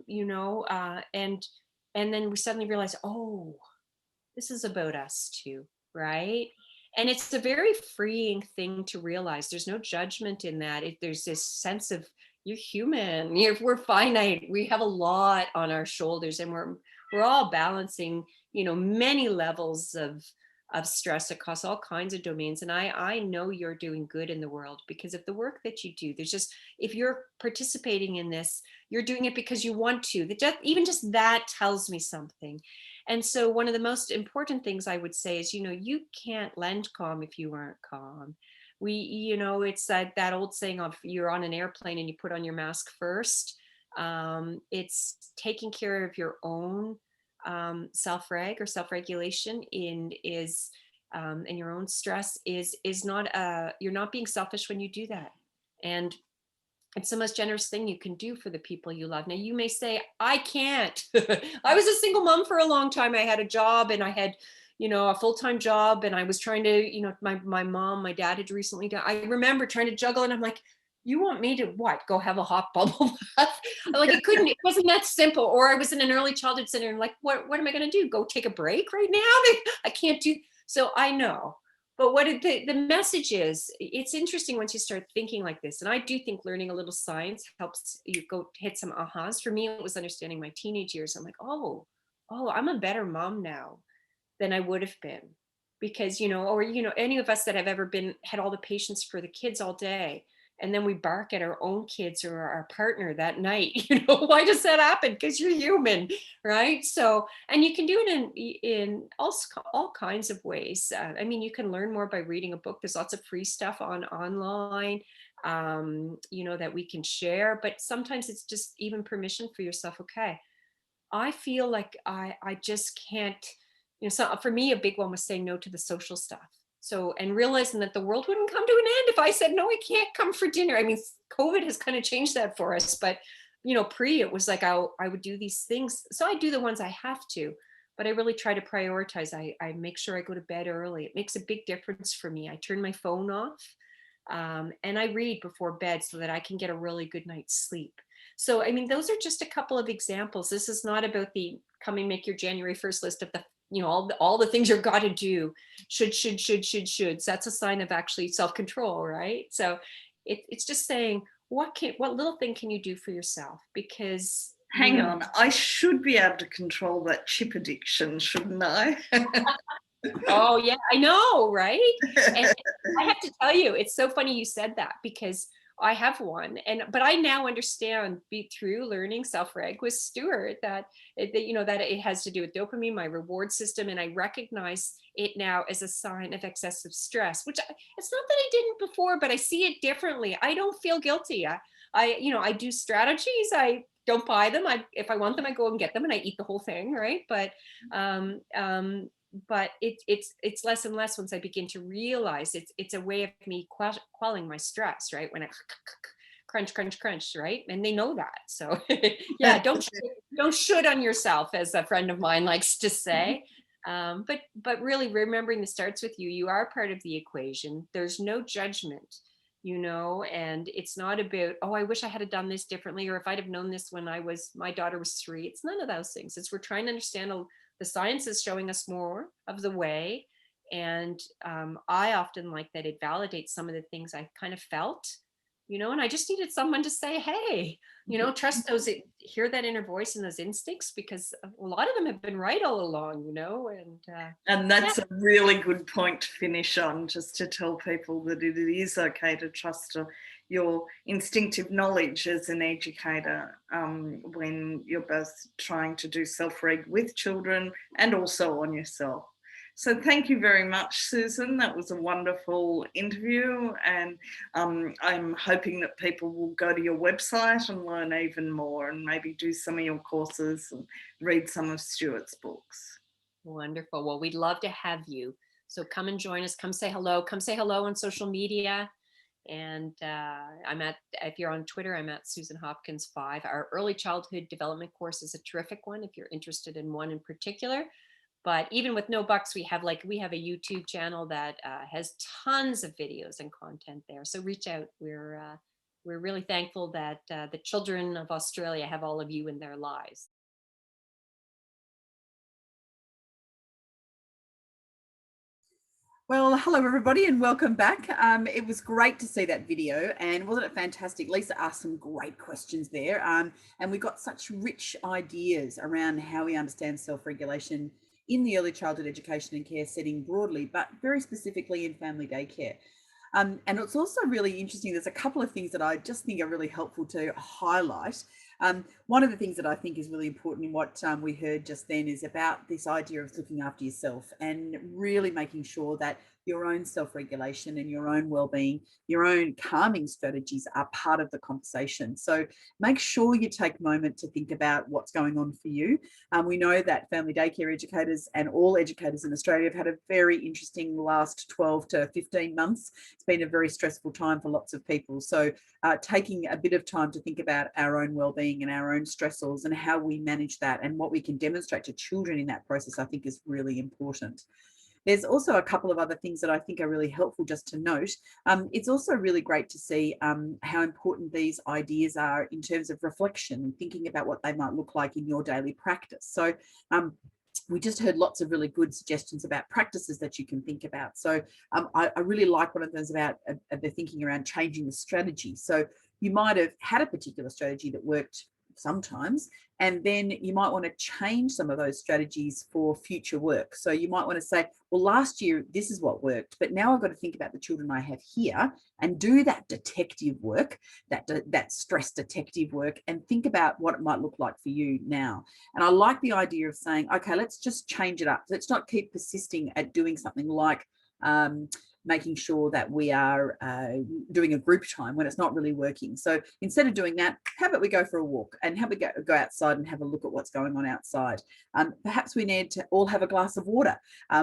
you know, and then we suddenly realize, oh, this is about us too, right? And it's a very freeing thing to realize. There's no judgment in that. There's this sense of, you're human, we're finite, we have a lot on our shoulders, and we're all balancing, you know, many levels of stress across all kinds of domains. And I know you're doing good in the world because of the work that you do. There's just, if you're participating in this, you're doing it because you want to. Even just that tells me something. And so one of the most important things I would say is, you know, you can't lend calm if you aren't calm. You know, it's that old saying of, you're on an airplane and you put on your mask first. It's taking care of your own self-reg or self-regulation and your own stress is not you're not being selfish when you do that. And it's the most generous thing you can do for the people you love. Now, you may say, I can't. I was a single mom for a long time. I had a job, and I had, you know, a full-time job, and I was trying to, you know, my dad had recently died. I remember trying to juggle, and I'm like, you want me to what? Go have a hot bubble bath? Like, it wasn't that simple. Or I was in an early childhood center, and like, what am I going to do? Go take a break right now? I can't do. So I know. But what the message is, it's interesting once you start thinking like this. And I do think learning a little science helps you go hit some ahas. For me, it was understanding my teenage years. I'm like, oh, I'm a better mom now than I would have been. Because, you know, or, you know, any of us that have ever had all the patience for the kids all day, and then we bark at our own kids or our partner that night, you know, why does that happen? Because you're human, right? So, and you can do it in all kinds of ways. I mean, you can learn more by reading a book. There's lots of free stuff online, you know, that we can share, but sometimes it's just even permission for yourself. Okay, I feel like I just can't, you know, so for me, a big one was saying no to the social stuff. So, and realizing that the world wouldn't come to an end if I said, no, I can't come for dinner. I mean, COVID has kind of changed that for us, but, you know, it was like, I would do these things. So I do the ones I have to, but I really try to prioritize. I make sure I go to bed early. It makes a big difference for me. I turn my phone off, and I read before bed so that I can get a really good night's sleep. So, I mean, those are just a couple of examples. This is not about the come and make your January 1st list of the, you know, all the things you've got to do. Shoulds. That's a sign of actually self-control, right? So it's just saying, what little thing can you do for yourself? Because hang on, I should be able to control that chip addiction, shouldn't I? Oh yeah, I know, right? And I have to tell you, it's so funny you said that, because I have one, but I now understand through learning self-reg with Stuart that you know, that it has to do with dopamine, my reward system, and I recognize it now as a sign of excessive stress. Which it's not that I didn't before, but I see it differently. I don't feel guilty. You know, I do strategies. I don't buy them. If I want them, I go and get them, and I eat the whole thing, right? But it's less and less once I begin to realize it's a way of me quelling my stress, right? When I crunch, right? And they know that. So yeah, don't should on yourself, as a friend of mine likes to say. But really remembering this starts with you. You are part of the equation. There's no judgment, you know, and it's not about, oh, I wish I had done this differently, or if I'd have known this when my daughter was 3. It's none of those things. It's we're trying to understand the science is showing us more of the way. And I often like that it validates some of the things I kind of felt, you know, and I just needed someone to say, hey, you know, trust hear that inner voice and those instincts, because a lot of them have been right all along, you know. And that's a really good point to finish on, just to tell people that it is okay to trust your instinctive knowledge as an educator when you're both trying to do self-reg with children and also on yourself. So thank you very much, Susan. That was a wonderful interview, and I'm hoping that people will go to your website and learn even more, and maybe do some of your courses and read some of Stuart's books. Wonderful. Well, we'd love to have you. So come and join us, come say hello on social media. And if you're on Twitter, I'm at Susan Hopkins 5. Our early childhood development course is a terrific one if you're interested in one in particular. But even with no bucks, we have a YouTube channel that has tons of videos and content there. So reach out. We're really thankful that the children of Australia have all of you in their lives. Well, hello everybody and welcome back. It was great to see that video, and wasn't it fantastic? Lisa asked some great questions there, and we got such rich ideas around how we understand self-regulation in the early childhood education and care setting broadly, but very specifically in family daycare. And it's also really interesting. There's a couple of things that I just think are really helpful to highlight. One of the things that I think is really important in what we heard just then is about this idea of looking after yourself and really making sure that your own self-regulation and your own well-being, your own calming strategies are part of the conversation. So make sure you take a moment to think about what's going on for you. We know that family daycare educators and all educators in Australia have had a very interesting last 12 to 15 months. It's been a very stressful time for lots of people. So taking a bit of time to think about our own well-being and our own stressors and how we manage that and what we can demonstrate to children in that process, I think is really important. There's also a couple of other things that I think are really helpful just to note. It's also really great to see how important these ideas are in terms of reflection and thinking about what they might look like in your daily practice. So we just heard lots of really good suggestions about practices that you can think about. So I really like one of those about the thinking around changing the strategy. So you might have had a particular strategy that worked sometimes, and then you might want to change some of those strategies for future work. So you might want to say, well, last year this is what worked, but now I've got to think about the children I have here and do that detective work, that stress detective work, and think about what it might look like for you now. And I like the idea of saying, okay, let's just change it up. Let's not keep persisting at doing something like making sure that we are doing a group time when it's not really working. So instead of doing that, how about we go for a walk and how about we go outside and have a look at what's going on outside. Perhaps we need to all have a glass of water.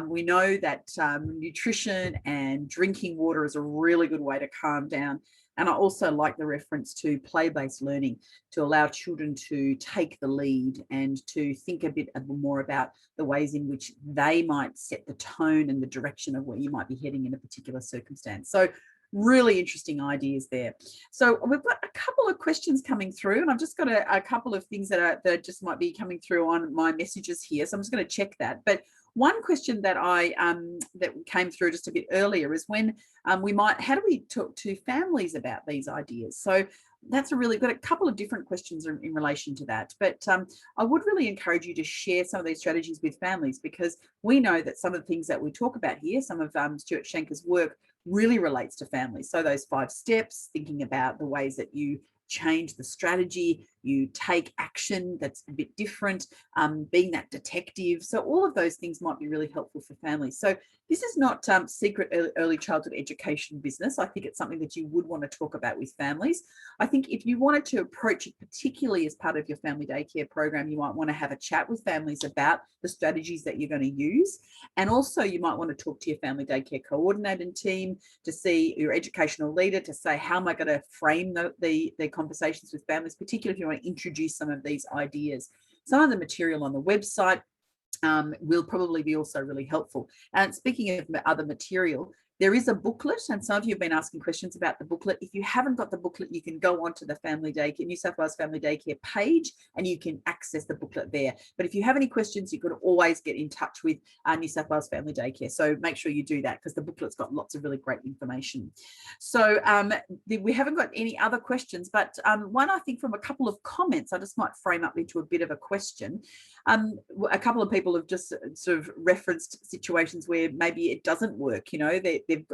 We know that nutrition and drinking water is a really good way to calm down. And I also like the reference to play-based learning to allow children to take the lead and to think a bit more about the ways in which they might set the tone and the direction of where you might be heading in a particular circumstance. So really interesting ideas there. So we've got a couple of questions coming through, and I've just got a couple of things that just might be coming through on my messages here. So I'm just going to check that. But one question that that came through just a bit earlier is when how do we talk to families about these ideas? So that's got a couple of different questions in relation to that. But I would really encourage you to share some of these strategies with families, because we know that some of the things that we talk about here, some of Stuart Shanker's work really relates to families. So those 5 steps, thinking about the ways that you change the strategy, you take action that's a bit different, being that detective. So all of those things might be really helpful for families. So this is not secret early childhood education business. I think it's something that you would want to talk about with families. I think if you wanted to approach it, particularly as part of your family daycare program, you might want to have a chat with families about the strategies that you're going to use. And also you might want to talk to your family daycare coordinating team, to see your educational leader, to say, how am I going to frame the conversations with families, particularly if you want to introduce some of these ideas. Some of the material on the website will probably be also really helpful. And speaking of other material, there is a booklet, and some of you have been asking questions about the booklet. If you haven't got the booklet, you can go onto the Family Daycare, New South Wales Family Daycare page, and you can access the booklet there. But if you have any questions, you could always get in touch with New South Wales Family Daycare. So make sure you do that, because the booklet's got lots of really great information. So we haven't got any other questions, but one, I think, from a couple of comments, I just might frame up into a bit of a question. A couple of people have just sort of referenced situations where maybe it doesn't work. You know,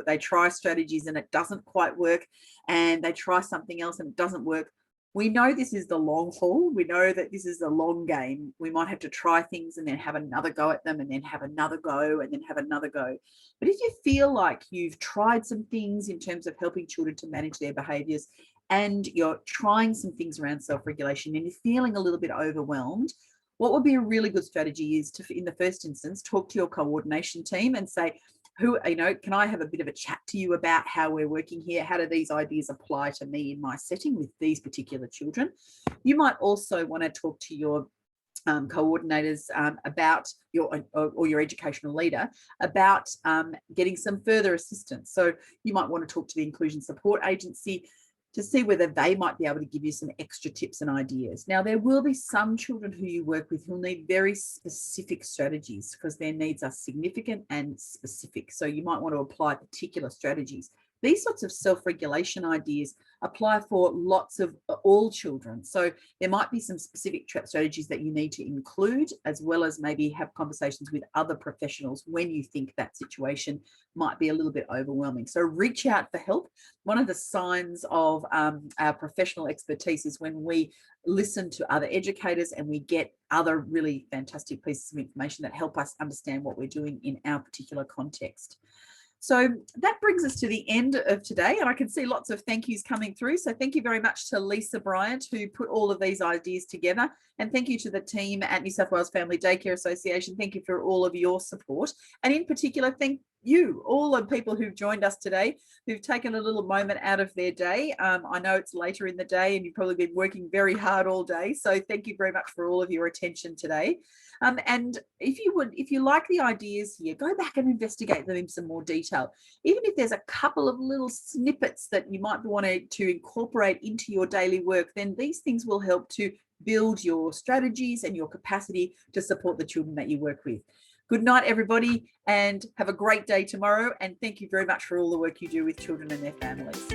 they try strategies and it doesn't quite work, and they try something else and it doesn't work. We know this is the long haul. We know that this is a long game. We might have to try things and then have another go at them, and then have another go, and then have another go. But if you feel like you've tried some things in terms of helping children to manage their behaviours, and you're trying some things around self-regulation, and you're feeling a little bit overwhelmed, what would be a really good strategy is to, in the first instance, talk to your coordination team and say, can I have a bit of a chat to you about how we're working here? How do these ideas apply to me in my setting with these particular children? You might also want to talk to your coordinators about your educational leader about getting some further assistance. So you might want to talk to the Inclusion Support Agency to see whether they might be able to give you some extra tips and ideas. Now, there will be some children who you work with who need very specific strategies because their needs are significant and specific. So you might want to apply particular strategies. These sorts of self-regulation ideas apply for lots of all children. So there might be some specific strategies that you need to include, as well as maybe have conversations with other professionals when you think that situation might be a little bit overwhelming. So reach out for help. One of the signs of our professional expertise is when we listen to other educators and we get other really fantastic pieces of information that help us understand what we're doing in our particular context. So that brings us to the end of today, and I can see lots of thank yous coming through. So thank you very much to Lisa Bryant, who put all of these ideas together, and thank you to the team at New South Wales Family Daycare Association. Thank you for all of your support, and in particular, thank you, all the people who've joined us today, who've taken a little moment out of their day. I know it's later in the day and you've probably been working very hard all day, so thank you very much for all of your attention today. And if you like the ideas here, go back and investigate them in some more detail. Even if there's a couple of little snippets that you might want to incorporate into your daily work, then these things will help to build your strategies and your capacity to support the children that you work with. Good night, everybody, and have a great day tomorrow. And thank you very much for all the work you do with children and their families.